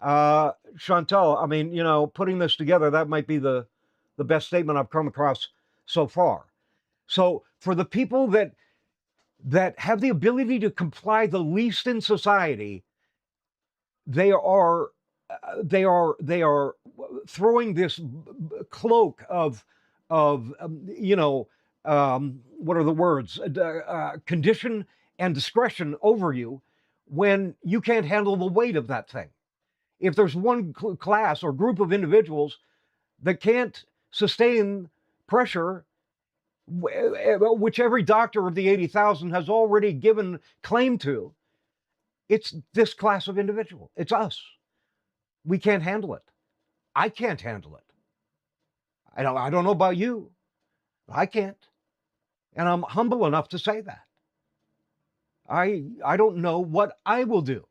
Chantal, I mean, putting this together, that might be the the best statement I've come across so far. So for the people that have the ability to comply the least in society, they are throwing this cloak of what are the words, condition and discretion over you, when you can't handle the weight of that thing. If there's one class or group of individuals that can't sustain pressure, which every doctor of the 80,000 has already given claim to, it's this class of individual. It's us. We can't handle it. I can't handle it. I don't know about you. I can't. And I'm humble enough to say that. I don't know what I will do.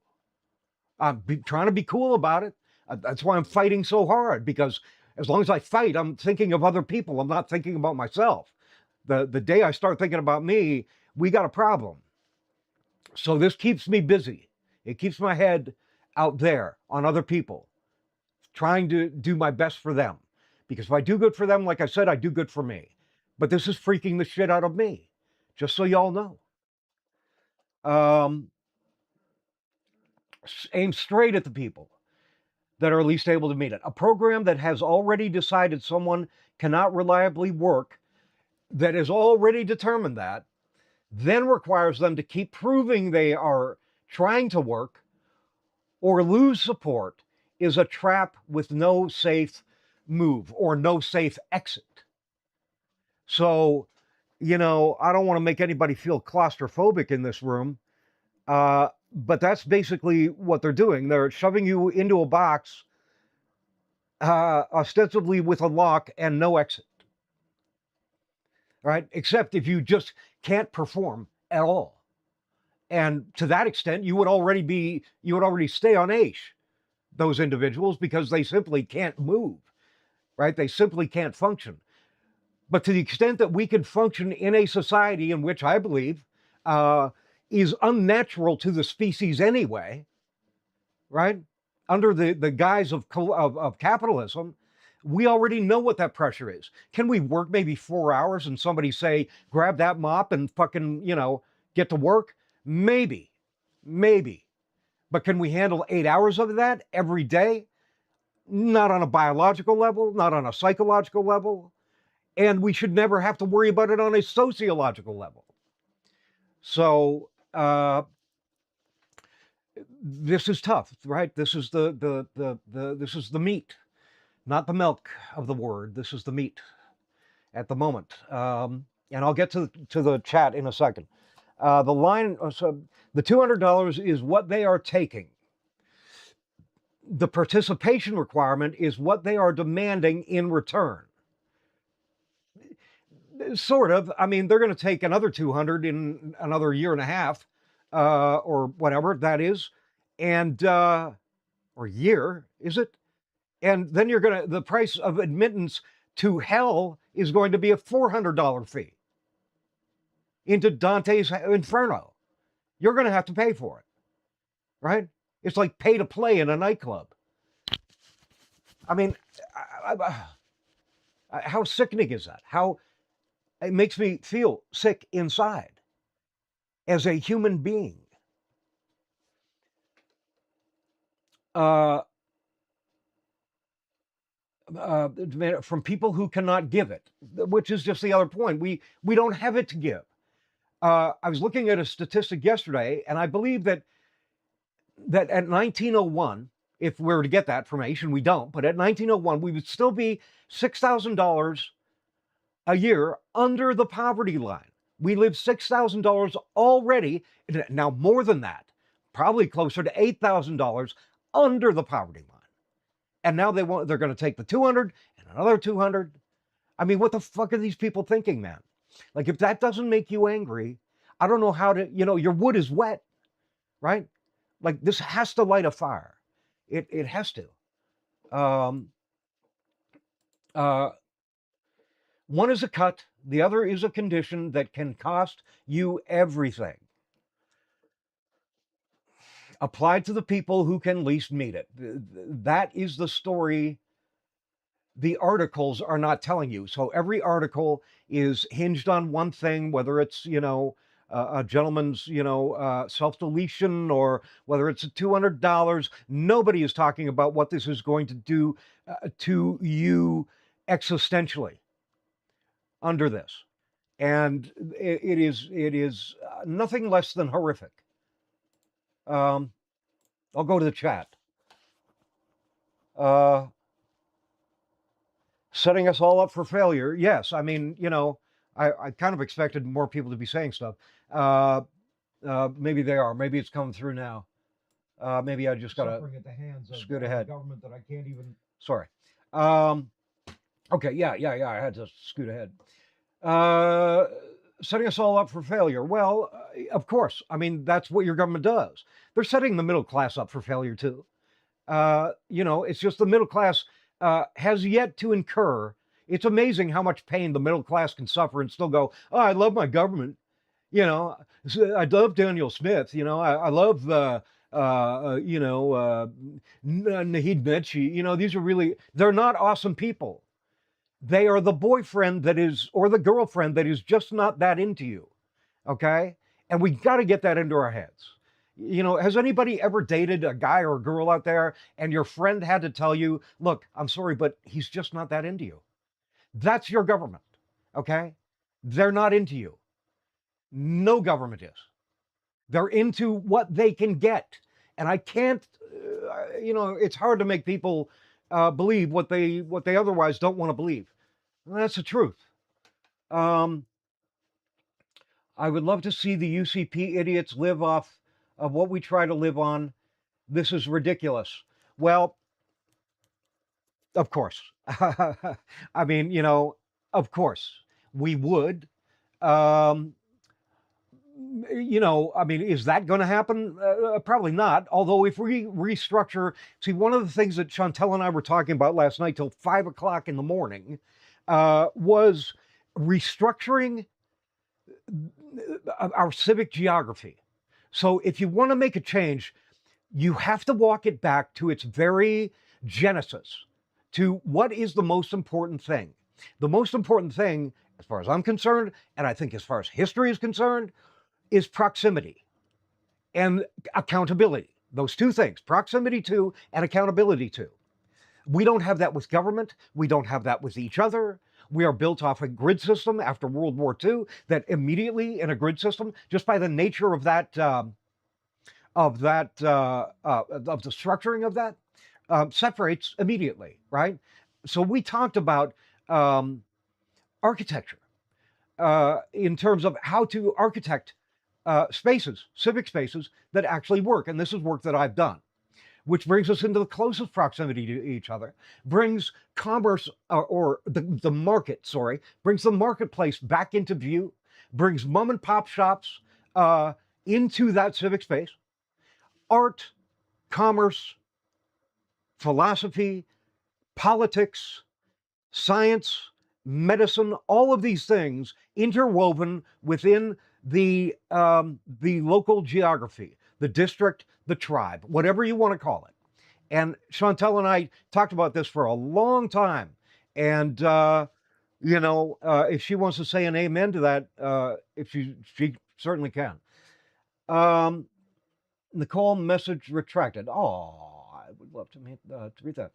I'm trying to be cool about it. That's why I'm fighting so hard, because as long as I fight, I'm thinking of other people. I'm not thinking about myself. The day I start thinking about me, we got a problem. So this keeps me busy. It keeps my head out there on other people, trying to do my best for them. Because if I do good for them, like I said, I do good for me. But this is freaking the shit out of me, just so y'all know. Aim straight at the people that are least able to meet it. A program that has already decided someone cannot reliably work, that has already determined that, then requires them to keep proving they are trying to work or lose support, is a trap with no safe move or no safe exit. So, I don't want to make anybody feel claustrophobic in this room, but that's basically what they're doing. They're shoving you into a box, ostensibly with a lock and no exit. Right? Except if you just can't perform at all. And to that extent, you would already stay on AISH, those individuals, because they simply can't move, right? They simply can't function. But to the extent that we can function in a society in which I believe is unnatural to the species anyway, right? Under the guise of capitalism, we already know what that pressure is. Can we work maybe 4 hours and somebody say, grab that mop and fucking, get to work? Maybe. But can we handle 8 hours of that every day? Not on a biological level, not on a psychological level. And we should never have to worry about it on a sociological level. So this is tough, right? This is this is the meat, not the milk of the word. This is the meat at the moment. And I'll get to the chat in a second. The line, so the $200 is what they are taking. The participation requirement is what they are demanding in return. Sort of. I mean, they're going to take another 200 in another year and a half, or whatever that is, and or year, is it? And then the price of admittance to hell is going to be a $400 fee into Dante's Inferno. You're going to have to pay for it, right? It's like pay to play in a nightclub. I mean, how sickening is that? How it makes me feel sick inside as a human being. From people who cannot give it, which is just the other point. We don't have it to give. I was looking at a statistic yesterday, and I believe that at 1901, if we were to get that information, we don't, but at 1901, we would still be $6,000 a year under the poverty line. We live $6,000 already, now more than that, probably closer to $8,000 under the poverty line. And now they're going to take the 200 and another 200. I mean, what the fuck are these people thinking, man? Like, if that doesn't make you angry, I don't know how to, your wood is wet, right? Like, this has to light a fire. It has to. One is a cut. The other is a condition that can cost you everything. Applied to the people who can least meet it. That is the story the articles are not telling you. So every article is hinged on one thing, whether it's, a gentleman's, self-deletion, or whether it's $200. Nobody is talking about what this is going to do to you existentially under this. And it is nothing less than horrific. I'll go to the chat. Setting us all up for failure. Yes, I mean, I kind of expected more people to be saying stuff. Maybe they are. Maybe it's coming through now. Maybe I just got to scoot ahead. Government that I can't even. Sorry. Okay. Yeah. I had to scoot ahead. Setting us all up for failure. Well, of course. I mean, that's what your government does. They're setting the middle class up for failure too. It's just the middle class has yet to incur. It's amazing how much pain the middle class can suffer and still go, oh, I love my government. I love Daniel Smith. I love Naheed Netshi. These are really, they're not awesome people. They are the boyfriend that is, or the girlfriend that is just not that into you. Okay? And we got to get that into our heads. Has anybody ever dated a guy or a girl out there and your friend had to tell you, look, I'm sorry, but he's just not that into you? That's your government. Okay? They're not into you. No government is. They're into what they can get. And I can't, it's hard to make people believe what they otherwise don't want to believe. And that's the truth. I would love to see the UCP idiots live off of what we try to live on. This is ridiculous. Well, of course. I mean, of course we would. I mean, is that going to happen? Probably not. Although if we restructure, see, one of the things that Chantal and I were talking about last night till 5 o'clock in the morning was restructuring our civic geography. So if you want to make a change, you have to walk it back to its very genesis, to what is the most important thing. The most important thing, as far as I'm concerned, and I think as far as history is concerned, is proximity and accountability. Those two things, proximity to and accountability to. We don't have that with government. We don't have that with each other. We are built off a grid system after World War II that immediately in a grid system, just by the nature of that, of the structuring of that, separates immediately, right? So we talked about architecture in terms of how to architect spaces, civic spaces that actually work. And this is work that I've done, which brings us into the closest proximity to each other, brings commerce or the market, brings the marketplace back into view, brings mom and pop shops into that civic space. Art, commerce, philosophy, politics, science, medicine, all of these things interwoven within the local geography, the district, the tribe, whatever you want to call it. And Chantal and I talked about this for a long time. And, if she wants to say an amen to that, if she certainly can. Nicole, message retracted. Oh, I would love to read that.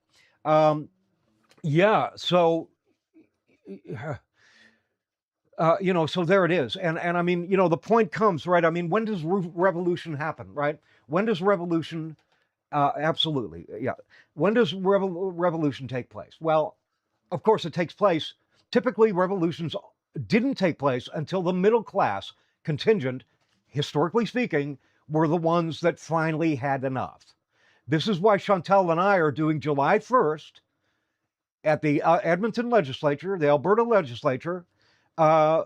Yeah, so... so there it is. And I mean, the point comes, right? I mean, when does revolution happen, right? When does revolution, absolutely, yeah. When does revolution take place? Well, of course it takes place. Typically revolutions didn't take place until the middle class contingent, historically speaking, were the ones that finally had enough. This is why Chantal and I are doing July 1st at the Edmonton legislature, the Alberta legislature, the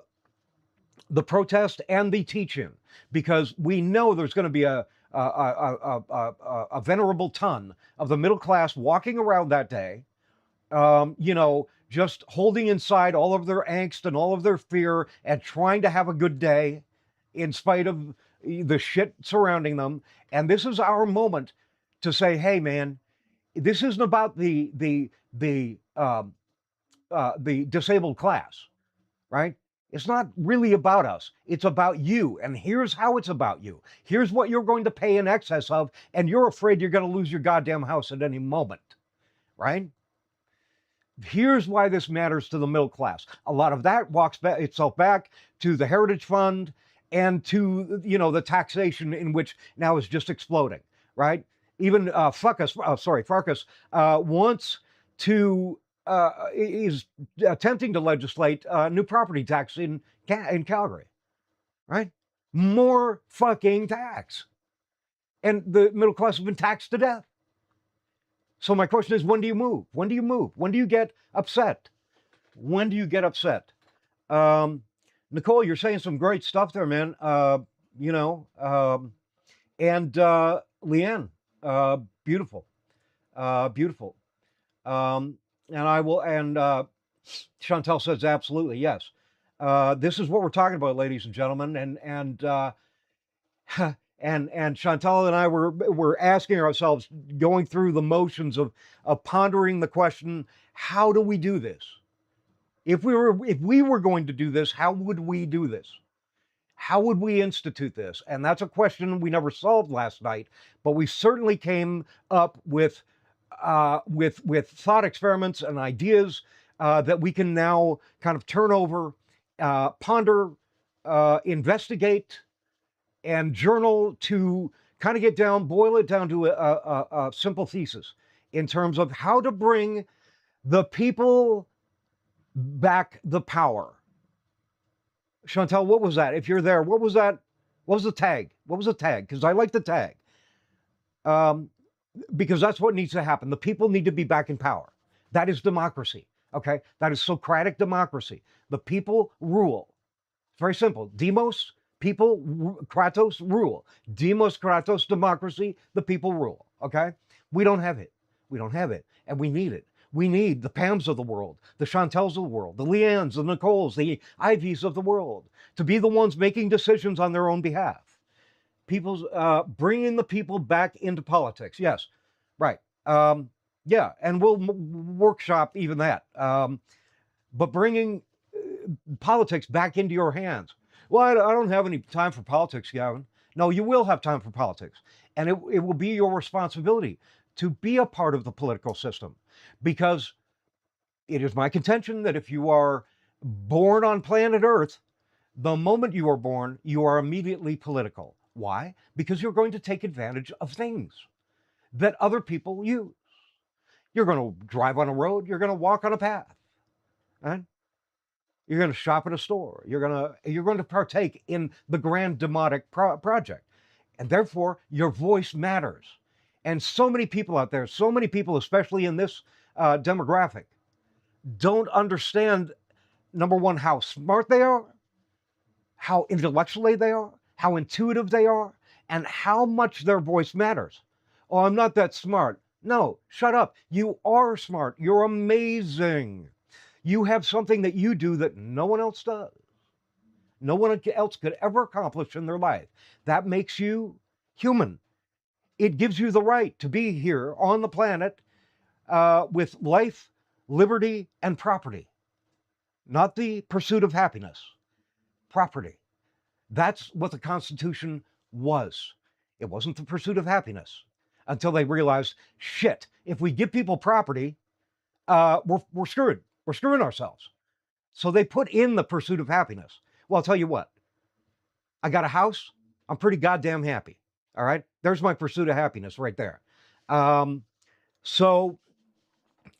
protest and the teach-in, because we know there's going to be a venerable ton of the middle class walking around that day, just holding inside all of their angst and all of their fear and trying to have a good day in spite of the shit surrounding them. And this is our moment to say, hey, man, this isn't about the the disabled class, right? It's not really about us. It's about you. And here's how it's about you. Here's what you're going to pay in excess of, and you're afraid you're going to lose your goddamn house at any moment, right? Here's why this matters to the middle class. A lot of that walks itself back to the Heritage Fund and to, you know, the taxation in which now is just exploding, right? Even Farkas wants to, is attempting to legislate new property tax in Calgary, right? More fucking tax. And the middle class has been taxed to death. So my question is, when do you move? When do you move? When do you get upset? When do you get upset? Nicole, you're saying some great stuff there, man. You know, and Leanne, beautiful, beautiful. And I will, and Chantal says absolutely yes. This is what we're talking about, ladies and gentlemen, and Chantal and I were asking ourselves, going through the motions of pondering the question, how do we do this? If we were going to do this, how would we do this? How would we institute this? And that's a question we never solved last night, but we certainly came up with thought experiments and ideas that we can now kind of turn over, ponder, investigate, and journal to kind of get down, boil it down to a simple thesis in terms of how to bring the people back the power. Chantal, what was that? If you're there, what was that? What was the tag? What was the tag? Because I like the tag. Because that's what needs to happen. The people need to be back in power. That is democracy, okay? That is Socratic democracy. The people rule. It's very simple. Demos, people, Kratos, rule. Demos, Kratos, democracy, the people rule, okay? We don't have it. We don't have it, and we need it. We need the Pams of the world, the Chantals of the world, the Leannes, the Nicoles, the Ivies of the world, to be the ones making decisions on their own behalf. People's bringing the people back into politics. Yes, right. Yeah, and we'll workshop even that. But bringing politics back into your hands. Well, I don't have any time for politics, Gavin. No, you will have time for politics. And it will be your responsibility to be a part of the political system. Because it is my contention that if you are born on planet Earth, the moment you are born, you are immediately political. Why? Because you're going to take advantage of things that other people use. You're going to drive on a road. You're going to walk on a path. Right? You're going to shop at a store. You're going to partake in the grand demonic project. And therefore, your voice matters. And so many people out there, so many people, especially in this demographic, don't understand, number one, how smart they are, how intellectually they are, how intuitive they are, and how much their voice matters. Oh, I'm not that smart. No, shut up. You are smart. You're amazing. You have something that you do that no one else does. No one else could ever accomplish in their life. That makes you human. It gives you the right to be here on the planet with life, liberty, and property. Not the pursuit of happiness. Property. That's what the Constitution was. It wasn't the pursuit of happiness until they realized, shit, if we give people property, we're screwed. We're screwing ourselves. So they put in the pursuit of happiness. Well, I'll tell you what. I got a house. I'm pretty goddamn happy. All right? There's my pursuit of happiness right there. You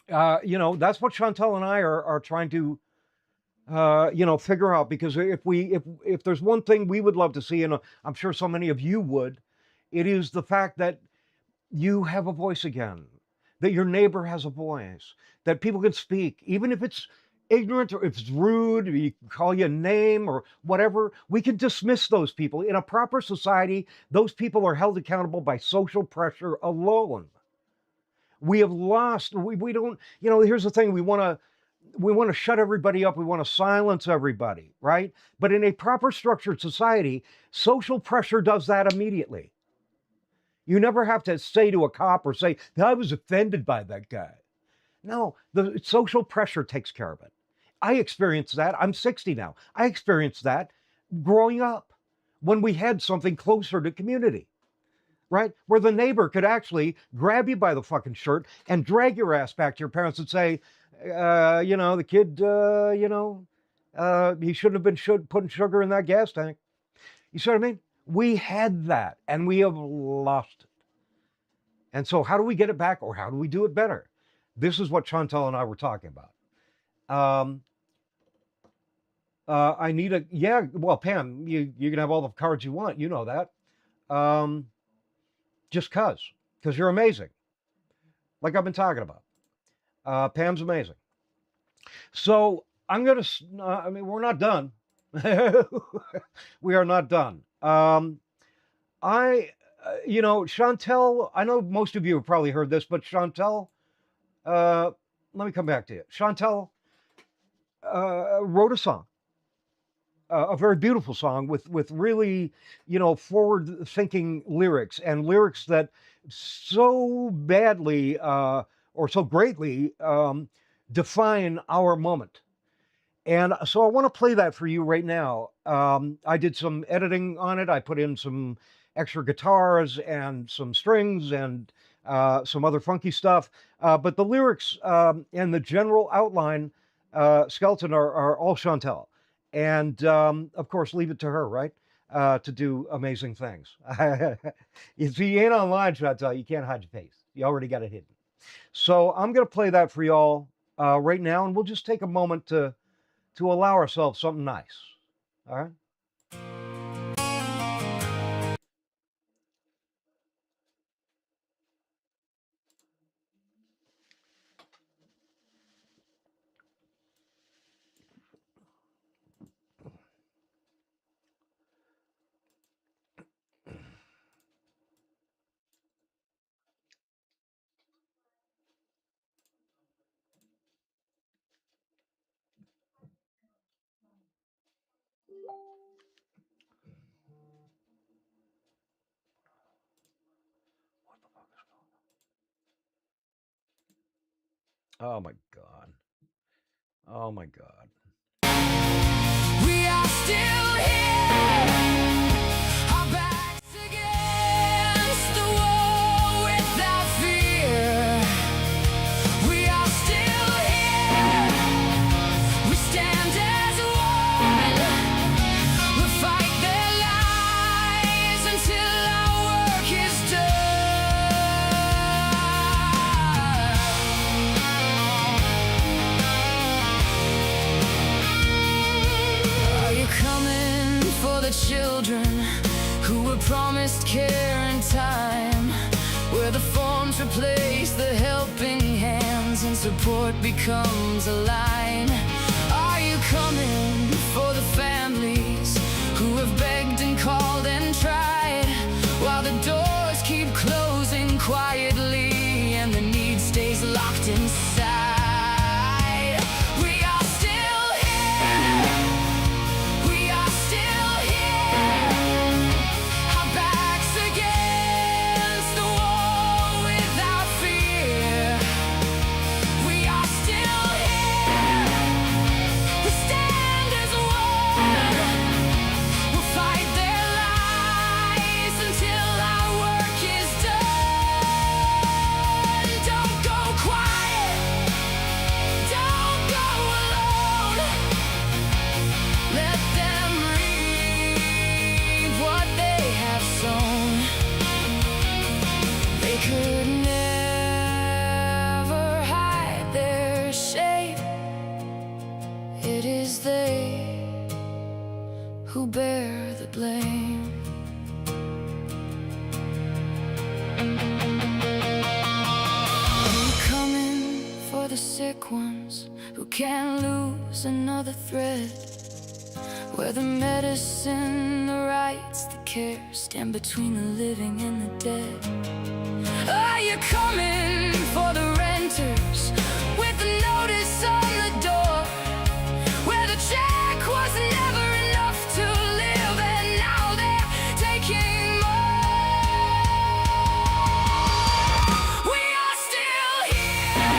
know, that's what Chantal and I are trying to, figure out. Because if there's one thing we would love to see, and I'm sure so many of you would, it is the fact that you have a voice again, that your neighbor has a voice, that people can speak, even if it's ignorant or if it's rude, or you call you a name or whatever. We can dismiss those people. In a proper society, those people are held accountable by social pressure alone. We have lost, we don't, here's the thing, we want to shut everybody up, we want to silence everybody, right? But in a proper structured society, social pressure does that immediately. You never have to say to a cop or say, I was offended by that guy. No, the social pressure takes care of it. I experienced that. I'm 60 now. I experienced that growing up when we had something closer to community, right? Where the neighbor could actually grab you by the fucking shirt and drag your ass back to your parents and say, the kid, he shouldn't have been putting sugar in that gas tank. You see what I mean? We had that and we have lost it. And so how do we get it back, or how do we do it better? This is what Chantal and I were talking about. Pam, you can have all the cards you want. You know that. Just because you're amazing. Like I've been talking about. Pam's amazing. So I'm going to, we're not done. We are not done. Chantal, I know most of you have probably heard this, but Chantal, let me come back to you. Chantal wrote a song, a very beautiful song with really, forward-thinking lyrics, and lyrics that so badly or so greatly define our moment. And so I want to play that for you right now. I did some editing on it. I put in some extra guitars and some strings and some other funky stuff. But the lyrics and the general outline skeleton are all Chantal. And of course, leave it to her, right? To do amazing things. If you ain't online, Chantal, you can't hide your face. You already got it hidden. So I'm going to play that for y'all right now. And we'll just take a moment to allow ourselves something nice. All right? Oh my God. Oh my God. We are still here, our backs against the wall without fear. We are still here, we stand as one. We'll fight their lies until our work is done. Children who were promised care and time, where the forms replace the helping hands and support becomes a line. Are you coming for the families who have begged and called and tried, while the doors keep closing quietly and the need stays locked inside? Who bear the blame? Are you coming for the sick ones who can't lose another thread, where the medicine, the rights, the care stand between the living and the dead? Are you coming for the renters with the notice on the door, where the check was never enough to live and now they're taking more? We are still here,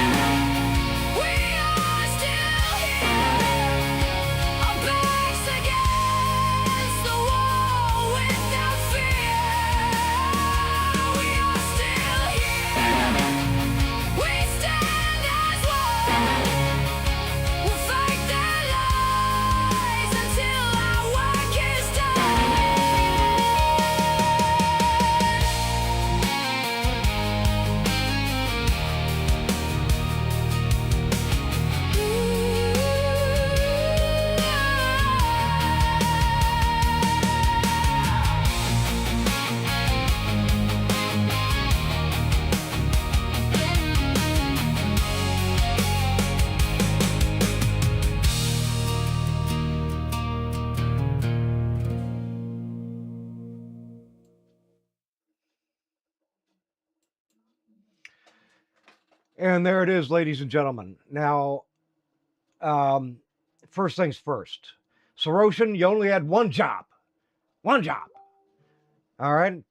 And there it is, ladies and gentlemen. Now, first things first. Sorochan, you only had one job. One job. All right.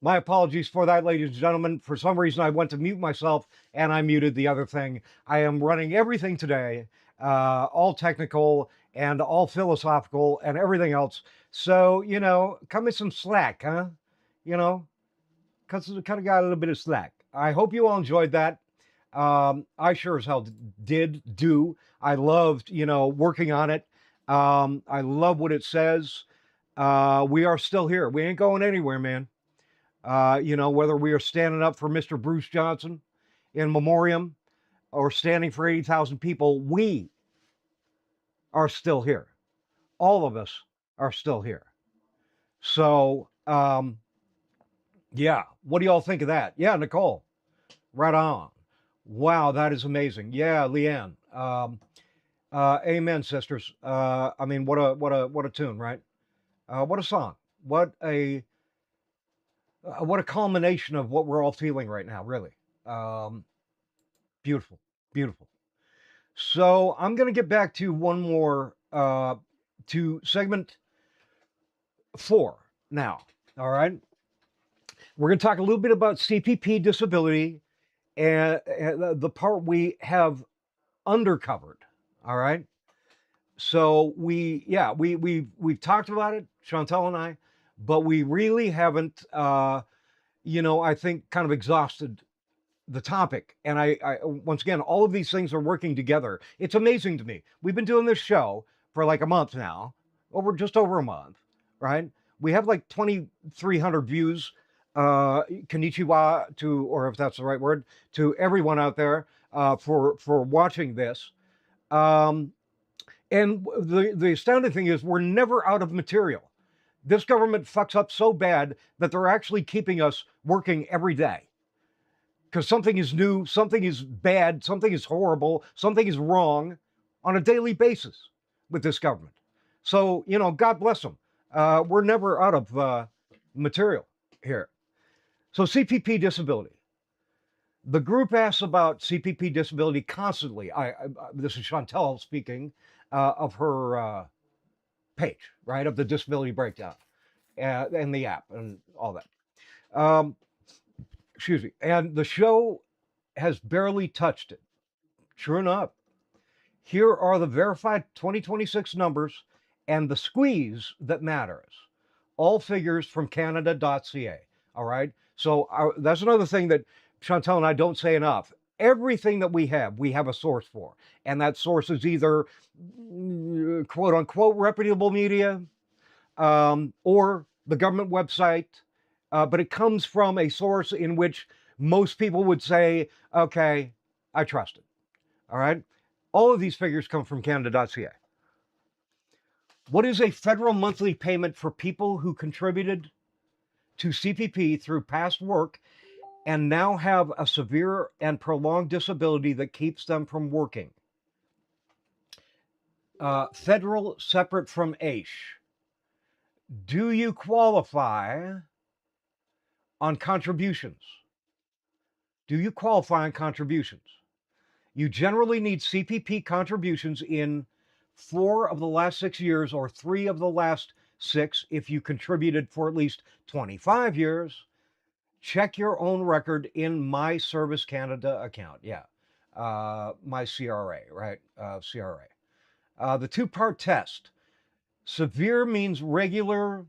My apologies for that, ladies and gentlemen. For some reason, I went to mute myself and I muted the other thing. I am running everything today, all technical and all philosophical and everything else. So, cut me some slack, huh? Because it kind of got a little bit of slack. I hope you all enjoyed that. I sure as hell do. I loved, working on it. I love what it says. We are still here. We ain't going anywhere, man. Whether we are standing up for Mr. Bruce Johnson in memoriam or standing for 80,000 people, we are still here. All of us are still here. So, yeah, what do y'all think of that? Yeah, Nicole, right on. Wow, that is amazing. Yeah, Leanne. Amen, sisters. What a tune, right? What a song. What a culmination of what we're all feeling right now, really. Beautiful, beautiful. So I'm going to get back to one more, to segment 4 now. All right. We're going to talk a little bit about CPP disability and the part we have undercovered. All right. So we've talked about it, Chantal and I, but we really haven't, I think kind of exhausted the topic. And I once again, all of these things are working together. It's amazing to me. We've been doing this show for like a month now, just over a month, right? We have like 2,300 views. Konnichiwa or if that's the right word, to everyone out there for watching this. And the astounding thing is we're never out of material. This government fucks up so bad that they're actually keeping us working every day. Because something is new, something is bad, something is horrible, something is wrong on a daily basis with this government. So, God bless them. We're never out of material here. So CPP disability. The group asks about CPP disability constantly. This is Chantal speaking of her page, right, of the disability breakdown and the app and all that. Excuse me. And the show has barely touched it. Sure enough, here are the verified 2026 numbers and the squeeze that matters. All figures from Canada.ca. All right. So that's another thing that Chantal and I don't say enough. Everything that we have a source for. And that source is either quote unquote reputable media or the government website. But it comes from a source in which most people would say, okay, I trust it. All right. All of these figures come from Canada.ca. What is a federal monthly payment for people who contributed to CPP through past work and now have a severe and prolonged disability that keeps them from working? Federal separate from AISH. Do you qualify on contributions? Do you qualify on contributions? You generally need CPP contributions in 4 of the last 6 years or 3 of the last 6 if you contributed for at least 25 years. Check your own record in My Service Canada account. Yeah, my CRA, right? CRA. The 2-part test. Severe means regularly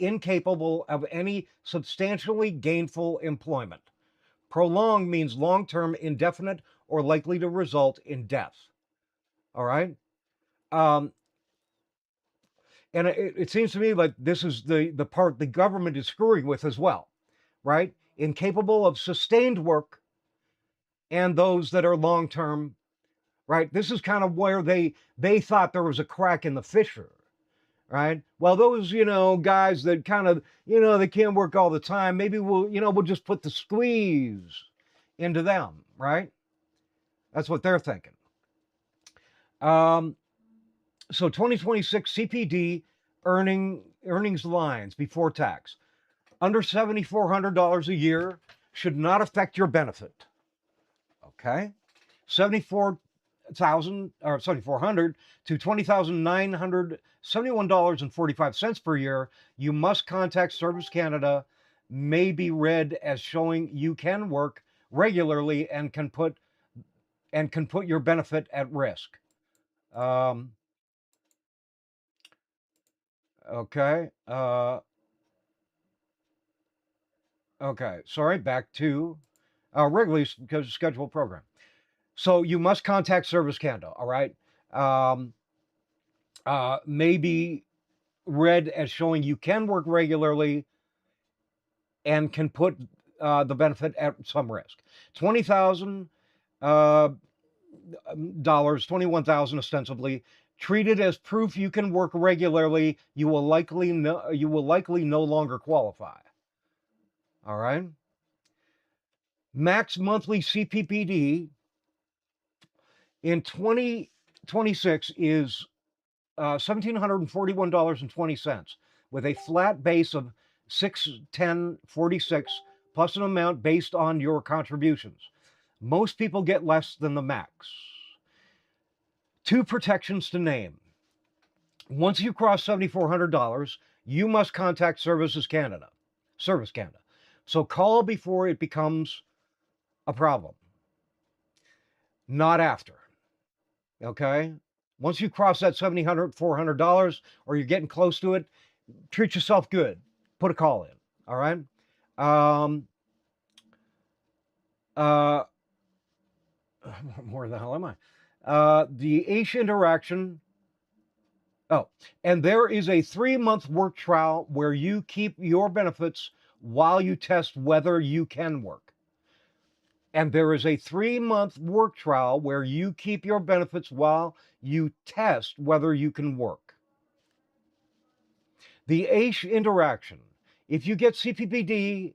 incapable of any substantially gainful employment. Prolonged means long-term, indefinite, or likely to result in death. All right? And it seems to me like this is the part the government is screwing with as well, right? Incapable of sustained work and those that are long-term, right? This is kind of where they thought there was a crack in the fissure, right? Well, those, guys that kind of, they can't work all the time, maybe we'll just put the squeeze into them, right? That's what they're thinking. So 2026 CPD earnings lines before tax. Under $7,400 a year, should not affect your benefit. Okay? 7,400 to $20,971.45 per year. You must contact Service Canada. May be read as showing you can work regularly and can put your benefit at risk. Okay. Okay. Sorry. Back to regularly scheduled program. So you must contact Service Canada. All right. May be read as showing you can work regularly and can put the benefit at some risk. $20,000, $21,000 ostensibly, treated as proof you can work regularly. You will likely no longer qualify. All right. Max monthly CPPD in 2026 is $1,741.20 with a flat base of $610.46 plus an amount based on your contributions. Most people get less than the max. 2 protections to name. Once you cross $7,400, you must contact Service Canada. So call before it becomes a problem, not after. Okay? Once you cross that $7,400 or you're getting close to it, treat yourself good. Put a call in. All right? Where the hell am I? The AISH interaction. Oh, and there is a 3-month work trial where you keep your benefits while you test whether you can work. And there is a 3-month work trial where you keep your benefits while you test whether you can work. The AISH interaction. If you get CPPD,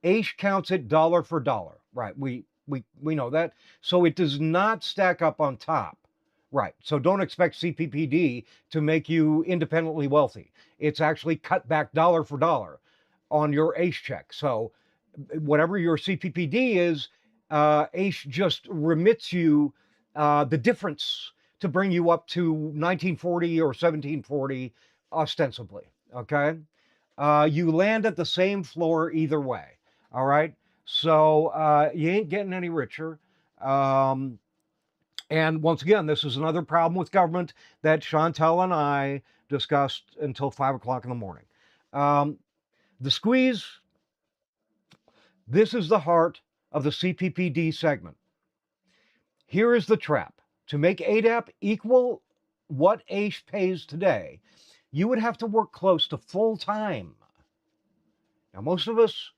AISH counts it dollar for dollar. Right, we know that. So it does not stack up on top. Right, so don't expect CPPD to make you independently wealthy. It's actually cut back dollar for dollar on your AISH check. So whatever your CPPD is, AISH just remits you the difference to bring you up to 1940 or 1740 ostensibly, okay? You land at the same floor either way, all right? So you ain't getting any richer. And once again, this is another problem with government that Chantal and I discussed until 5 o'clock in the morning. The squeeze, this is the heart of the CPPD segment. Here is the trap. To make ADAP equal what AISH pays today, you would have to work close to full time. Now, most of us,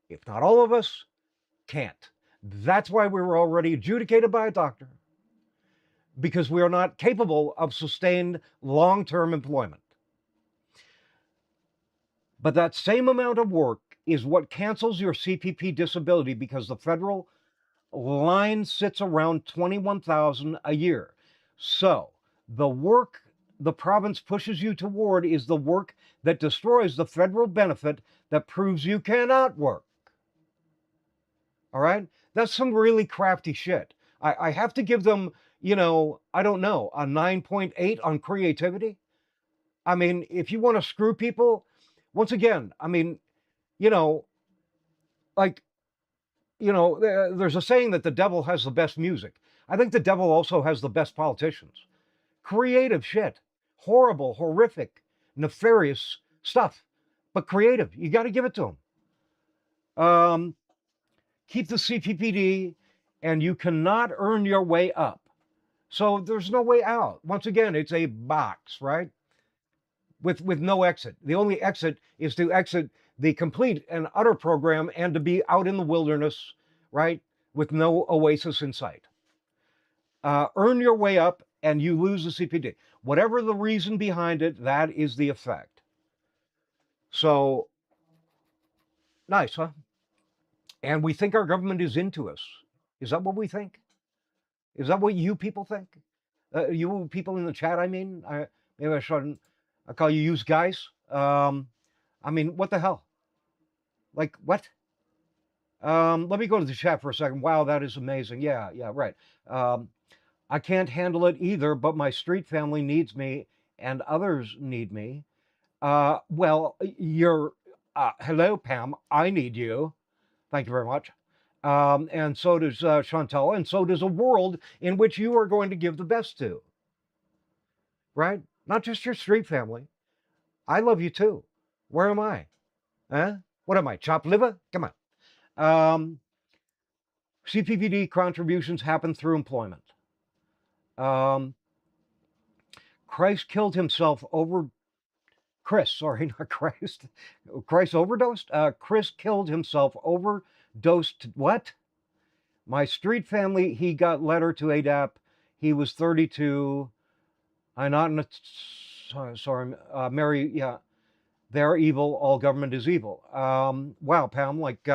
if not all of us, can't. That's why we were already adjudicated by a doctor, because we are not capable of sustained long-term employment. But that same amount of work is what cancels your CPP disability, because the federal line sits around $21,000 a year. So the work the province pushes you toward is the work that destroys the federal benefit that proves you cannot work. All right? That's some really crafty shit. I have to give them, I don't know, a 9.8 on creativity. I mean, if you want to screw people, once again, I mean, there's a saying that the devil has the best music. I think the devil also has the best politicians. Creative shit. Horrible, horrific, nefarious stuff. But creative. You got to give it to them. Keep the CPPD, and you cannot earn your way up. So there's no way out. Once again, it's a box, right? With no exit. The only exit is to exit the complete and utter program and to be out in the wilderness, right? With no oasis in sight. Earn your way up and you lose the CPD. Whatever the reason behind it, that is the effect. So, nice, huh? And we think our government is into us. Is that what we think? Is that what you people think? You people in the chat, I mean? Maybe I shouldn't. I call you use guys. I mean, what the hell? Like, what? Let me go to the chat for a second. Wow, that is amazing. Yeah, right. I can't handle it either, but my street family needs me and others need me. Well, hello, Pam. I need you. Thank you very much. And so does Chantal, and so does a world in which you are going to give the best to, right? Not just your street family. I love you too. Where am I? Huh? What am I, chopped liver? Come on. CPPD contributions happen through employment. Christ killed himself over... Chris, sorry, not Christ. Christ overdosed? Chris killed himself overdosed. What? My street family, he got letter to ADAP. He was 32. I'm not in a... Sorry, Mary, yeah. They're evil. All government is evil. Wow, Pam, like...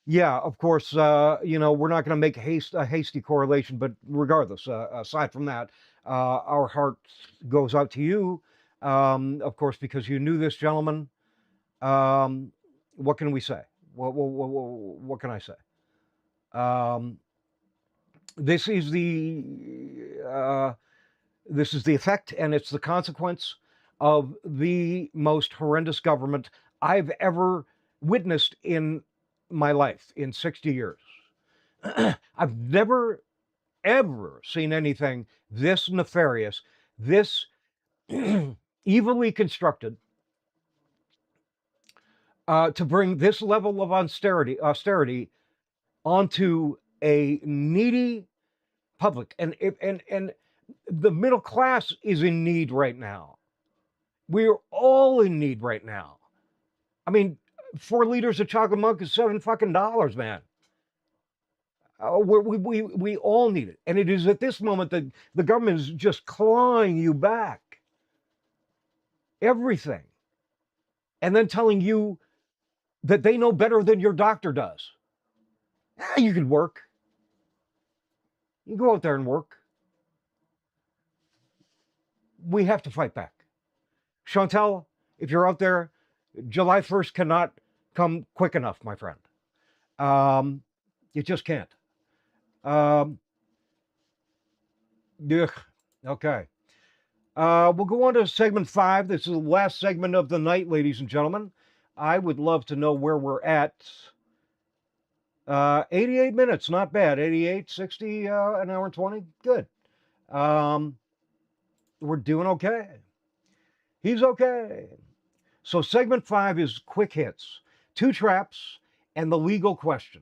yeah, of course, you know, we're not going to make a hasty correlation, but regardless, aside from that, our heart goes out to you, of course, because you knew this gentleman. What can we say? What can I say? This is the effect, and it's the consequence of the most horrendous government I've ever witnessed in my life in 60 years. I've never, ever seen anything this nefarious, this evilly constructed to bring this level of austerity onto a needy public. And the middle class is in need right now. We're all in need right now. I mean, 4 liters of chocolate milk is $7 man. We all need it. And it is at this moment that the government is just clawing you back. Everything. And then telling you that they know better than your doctor does. You can work. You go out there and work. We have to fight back. Chantal, if you're out there, July 1st cannot come quick enough, my friend. You just can't. Okay. We'll go on to segment 5. This is the last segment of the night, ladies and gentlemen. I would love to know where we're at. 88 minutes, not bad. 88, 60, an hour and 20. Good. We're doing okay. He's okay. So segment 5 is quick hits, 2 traps, and the legal question.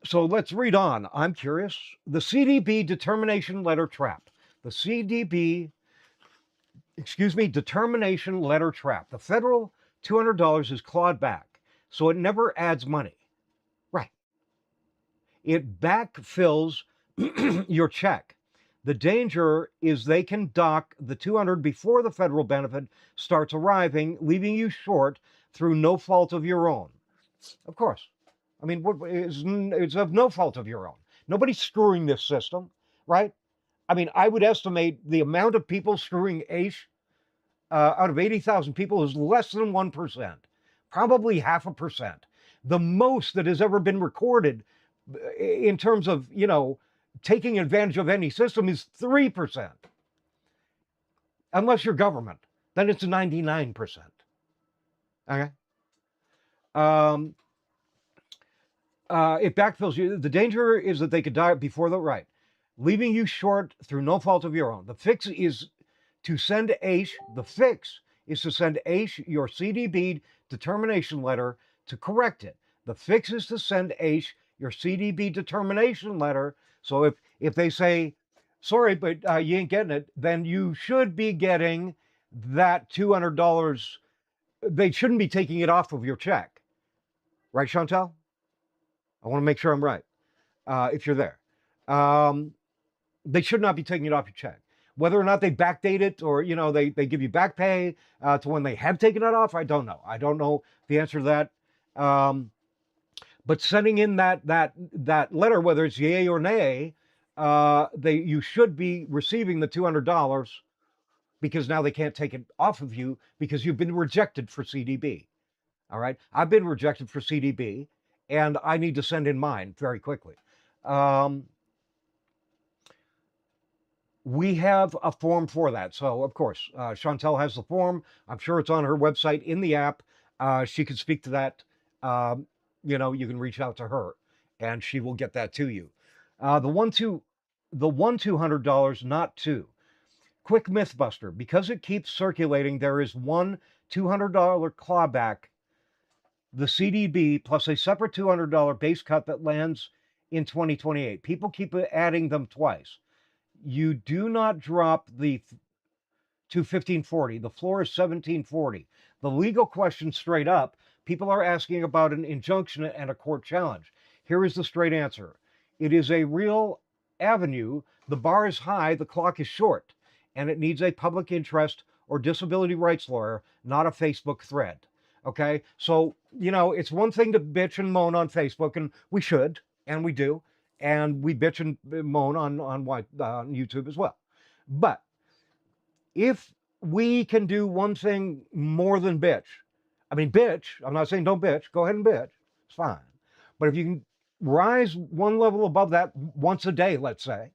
So let's read on. I'm curious. The CDB determination letter trap. The CDB, determination letter trap. The federal $200 is clawed back, so it never adds money. Right. It backfills your check. The danger is they can dock the $200 before the federal benefit starts arriving, leaving you short through no fault of your own. Of course. I mean, it's of no fault of your own. Nobody's screwing this system, right? I mean, I would estimate the amount of people screwing AISH out of 80,000 people is less than 1%, probably 0.5%. The most that has ever been recorded in terms of, you know, taking advantage of any system is 3%. Unless you're government, then it's 99%. Okay? It backfills you. The danger is that they could die before the right, leaving you short through no fault of your own. The fix is to send AISH, your CDB determination letter to correct it. The fix is to send AISH your CDB determination letter. So if they say, sorry, but you ain't getting it, then you should be getting that $200. They shouldn't be taking it off of your check. Right, Chantal? I want to make sure I'm right. If you're there. They should not be taking it off your check. Whether or not they backdate it or, you know, they give you back pay to when they have taken it off, I don't know. I don't know the answer to that. But sending in that letter, whether it's yay or nay, you should be receiving the $200 because now they can't take it off of you because you've been rejected for CDB. All right. I've been rejected for CDB, and I need to send in mine very quickly. We have a form for that. So, of course, Chantal has the form. I'm sure it's on her website in the app. She can speak to that. You know, you can reach out to her, and she will get that to you. The $200, not two. Quick myth buster. Because it keeps circulating, there is one $200 clawback, the CDB, plus a separate $200 base cut that lands in 2028. People keep adding them twice. You do not drop the to 1540. The floor is 1740. The legal question straight up, people are asking about an injunction and a court challenge. Here is the straight answer. It is a real avenue. The bar is high, the clock is short, and it needs a public interest or disability rights lawyer, not a Facebook thread. Okay? So, you know, it's one thing to bitch and moan on Facebook, and we should, and we do. And we bitch and moan on YouTube as well. But if we can do one thing more than bitch, I mean, bitch, I'm not saying don't bitch, go ahead and bitch, it's fine. But if you can rise one level above that once a day, let's say,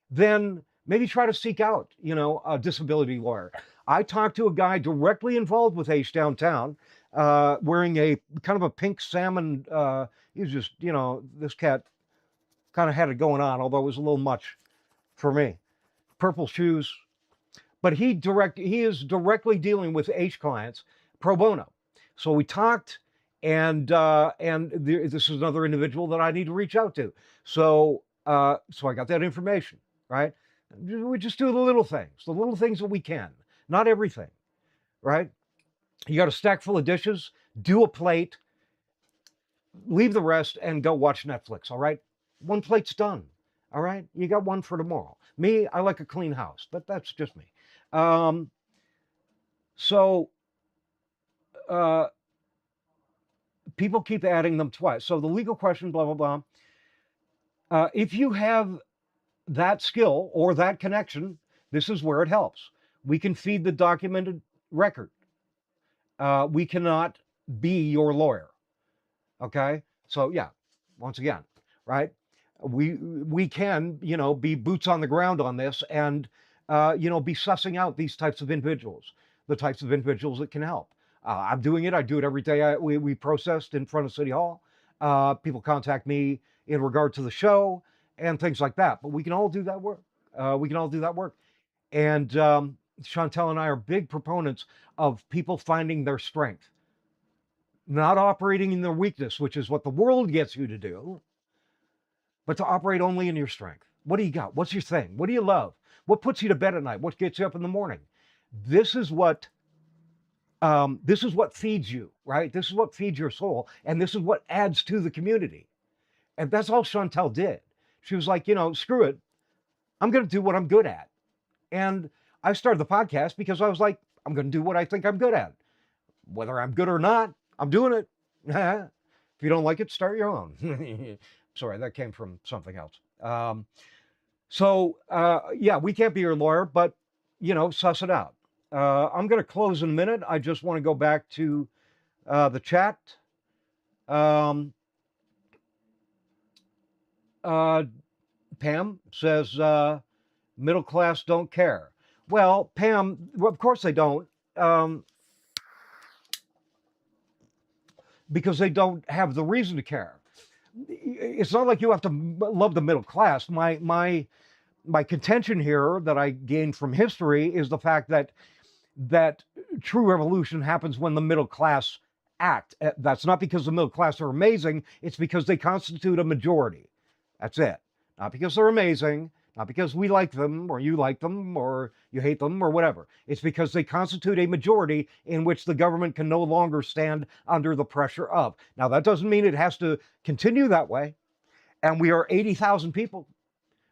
then maybe try to seek out, you know, a disability lawyer. I talked to a guy directly involved with AISH downtown, wearing a kind of a pink salmon, he was just, you know, this cat kind of had it going on, although it was a little much for me. Purple shoes. But he is directly dealing with AISH clients pro bono. So we talked, and this is another individual that I need to reach out to. So I got that information, right? We just do the little things that we can, not everything, right? You got a stack full of dishes, do a plate, leave the rest, and go watch Netflix, all right? One plate's done, all right? You got one for tomorrow. Me, I like a clean house, but that's just me. People keep adding them twice. So the legal question, blah, blah, blah. If you have that skill or that connection, this is where it helps. We can feed the documented record. We cannot be your lawyer, okay? So yeah, once again, right? We can, you know, be boots on the ground on this and, you know, be sussing out these types of individuals, the types of individuals that can help. I'm doing it. I do it every day. We processed in front of City Hall. People contact me in regard to the show and things like that. But we can all do that work. And Chantal and I are big proponents of people finding their strength, not operating in their weakness, which is what the world gets you to do, but to operate only in your strength. What do you got? What's your thing? What do you love? What puts you to bed at night? What gets you up in the morning? This is what feeds you, right? This is what feeds your soul, and this is what adds to the community. And that's all Chantal did. She was like, you know, screw it. I'm going to do what I'm good at. And I started the podcast because I was like, I'm going to do what I think I'm good at. Whether I'm good or not, I'm doing it. If you don't like it, start your own. Sorry, that came from something else. Yeah, we can't be your lawyer, but, you know, suss it out. I'm going to close in a minute. I just want to go back to the chat. Pam says, middle class don't care. Well, Pam, of course they don't. Because they don't have the reason to care. It's not like you have to love the middle class. My contention here that I gained from history is the fact that true revolution happens when the middle class act. That's not because the middle class are amazing. It's because they constitute a majority. That's it. Not because they're amazing, not because we like them or you like them or you hate them or whatever. It's because they constitute a majority in which the government can no longer stand under the pressure of. Now, that doesn't mean it has to continue that way. And we are 80,000 people,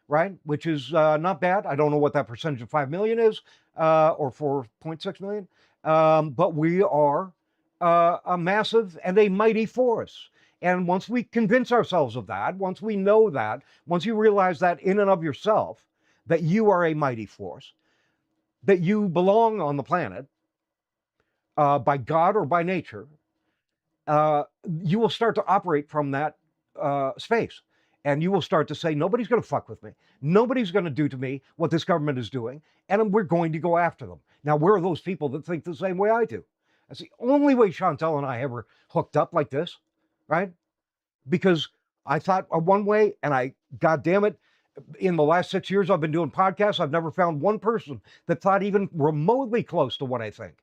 right? Which is not bad. I don't know what that percentage of 5 million is, or 4.6 million. But we are a massive and a mighty force. And once we convince ourselves of that, once we know that, once you realize that in and of yourself, that you are a mighty force, that you belong on the planet by God or by nature, you will start to operate from that space. And you will start to say, nobody's going to fuck with me. Nobody's going to do to me what this government is doing. And we're going to go after them. Now, where are those people that think the same way I do? That's the only way Chantal and I ever hooked up like this, right? Because I thought one way, and God damn it, in the last 6 years I've been doing podcasts, I've never found one person that thought even remotely close to what I think.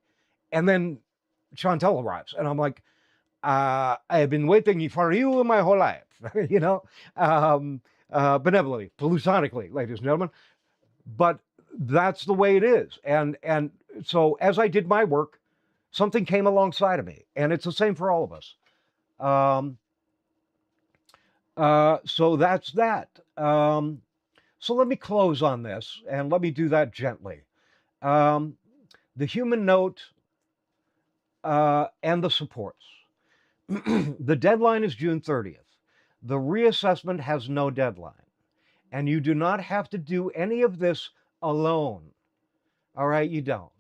And then Chantal arrives, and I'm like, I have been waiting for you my whole life, you know, benevolently, plutonically, ladies and gentlemen. But that's the way it is. And so as I did my work, something came alongside of me, and it's the same for all of us. So that's that. So let me close on this, and let me do that gently. The human note and the supports. The deadline is June 30th. The reassessment has no deadline. And you do not have to do any of this alone. All right, you don't.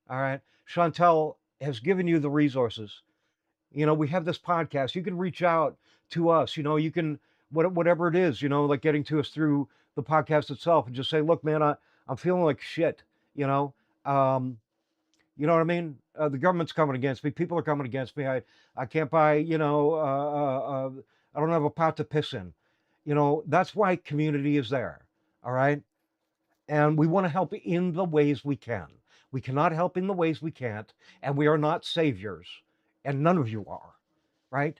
All right. Chantal has given you the resources. You know, we have this podcast. You can reach out to us. You know, you can, whatever it is, you know, like getting to us through the podcast itself and just say, look, man, I'm feeling like shit, you know. You know what I mean? The government's coming against me. People are coming against me. I can't buy, you know, I don't have a pot to piss in. You know, that's why community is there. All right. And we want to help in the ways we can. We cannot help in the ways we can't. And we are not saviors. And none of you are. Right.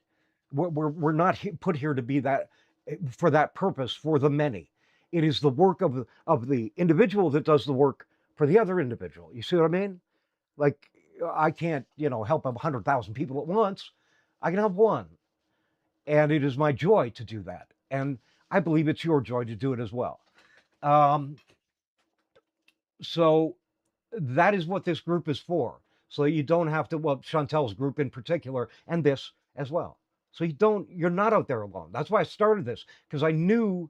We're not put here to be that, for that purpose, for the many. It is the work of the individual that does the work for the other individual. You see what I mean? Like, I can't, you know, help 100,000 people at once. I can help one. And it is my joy to do that. And I believe it's your joy to do it as well. So that is what this group is for. So you don't have to, well, Chantal's group in particular, and this as well. So you're not out there alone. That's why I started this, because I knew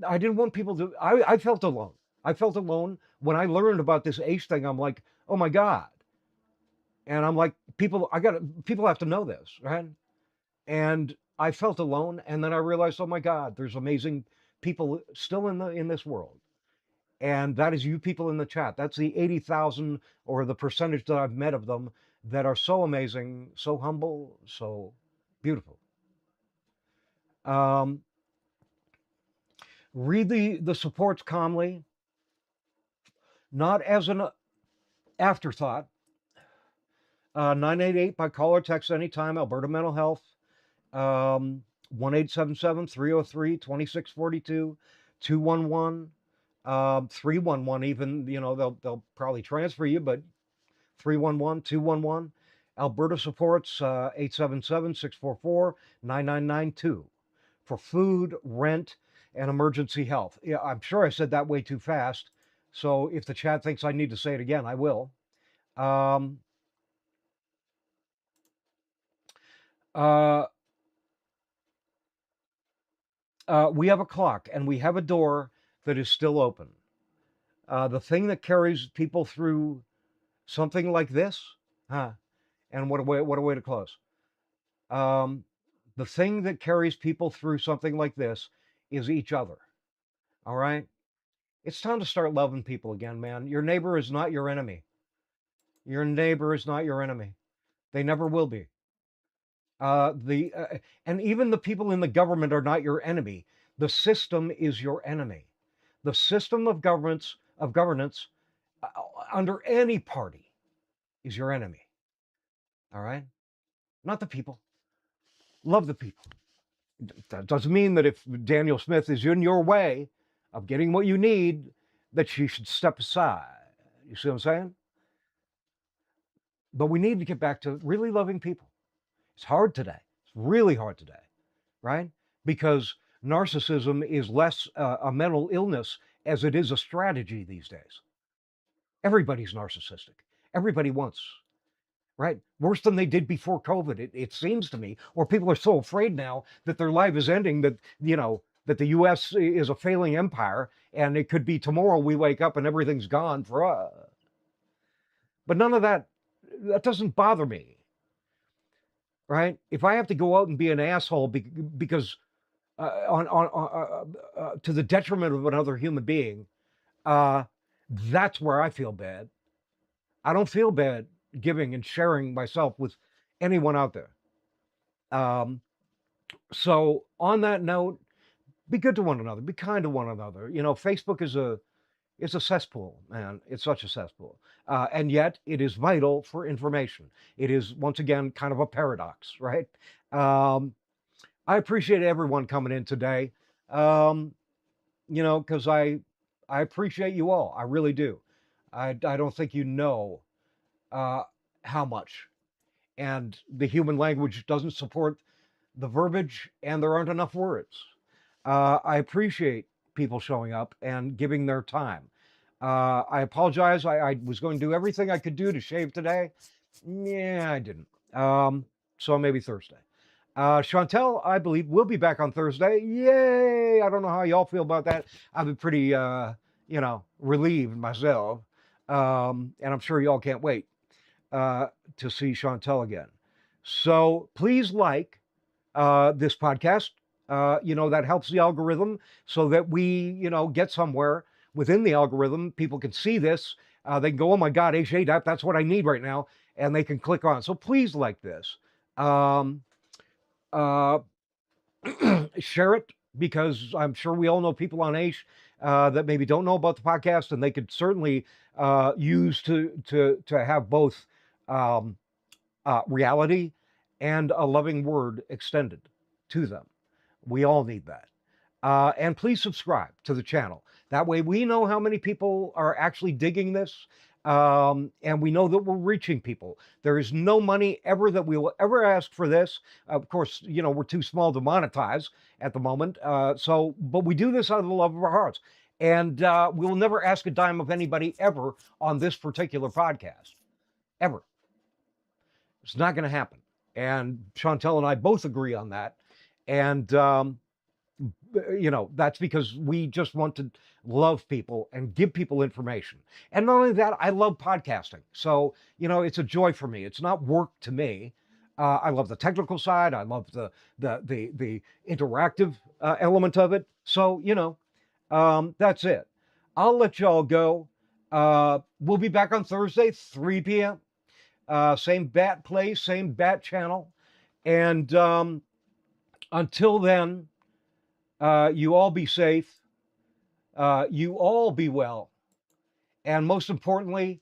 I didn't want people to, I felt alone. I felt alone when I learned about this AISH thing. I'm like, oh my God. And I'm like, people have to know this, right? And I felt alone. And then I realized, oh my God, there's amazing people still in this world. And that is you people in the chat. That's the 80,000 or the percentage that I've met of them that are so amazing, so humble, so beautiful. Read the supports calmly, not as an afterthought. 988 by call or text anytime, Alberta Mental Health. 1-877-303-2642, 211, 311 even, you know, they'll probably transfer you, but 311, 211. Alberta supports 877-644-9992 for food, rent, and emergency health. Yeah, I'm sure I said that way too fast. So if the chat thinks I need to say it again, I will. We have a clock and we have a door that is still open. The thing that carries people through something like this, and what a way to close. The thing that carries people through something like this is each other. All right? It's time to start loving people again, man. Your neighbor is not your enemy. Your neighbor is not your enemy. They never will be. And even the people in the government are not your enemy. The system is your enemy. The system of governance under any party is your enemy. All right? Not the people. Love the people. That doesn't mean that if Daniel Smith is in your way of getting what you need, that she should step aside. You see what I'm saying? But we need to get back to really loving people. It's hard today. It's really hard today, right? Because narcissism is less a mental illness as it is a strategy these days. Everybody's narcissistic. Everybody wants, right? Worse than they did before COVID, it seems to me, or people are so afraid now that their life is ending, that, you know, that the U.S. is a failing empire, and it could be tomorrow we wake up and everything's gone for us. But none of that doesn't bother me. right? If I have to go out and be an asshole because to the detriment of another human being, that's where I feel bad. I don't feel bad giving and sharing myself with anyone out there. So on that note, be good to one another, be kind to one another. You know, Facebook is it's a cesspool, man. It's such a cesspool. And yet it is vital for information. It is, once again, kind of a paradox, right? I appreciate everyone coming in today, you know, because I appreciate you all. I really do. I don't think you know how much. And the human language doesn't support the verbiage, and there aren't enough words. I appreciate people showing up and giving their time. I apologize. I was going to do everything I could do to shave today. Yeah, I didn't. So maybe Thursday. Chantal, I believe, will be back on Thursday. Yay! I don't know how y'all feel about that. I've been pretty, you know, relieved myself. And I'm sure y'all can't wait to see Chantal again. So please like this podcast. You know, that helps the algorithm so that we, you know, get somewhere within the algorithm. People can see this. They can go, oh my God, AISH-to-ADAP, that's what I need right now. And they can click on. So please like this. Share it, because I'm sure we all know people on AISH that maybe don't know about the podcast, and they could certainly use to have both reality and a loving word extended to them. We all need that. And please subscribe to the channel. That way we know how many people are actually digging this. And we know that we're reaching people. There is no money ever that we will ever ask for this. Of course, you know, we're too small to monetize at the moment. But we do this out of the love of our hearts. And we will never ask a dime of anybody ever on this particular podcast. Ever. It's not going to happen. And Chantal and I both agree on that. And, you know, that's because we just want to love people and give people information. And not only that, I love podcasting. So, you know, it's a joy for me. It's not work to me. I love the technical side. I love the interactive element of it. So, you know, that's it. I'll let y'all go. We'll be back on Thursday, 3 p.m. Same bat place, same bat channel. And until then, you all be safe. You all be well. And most importantly,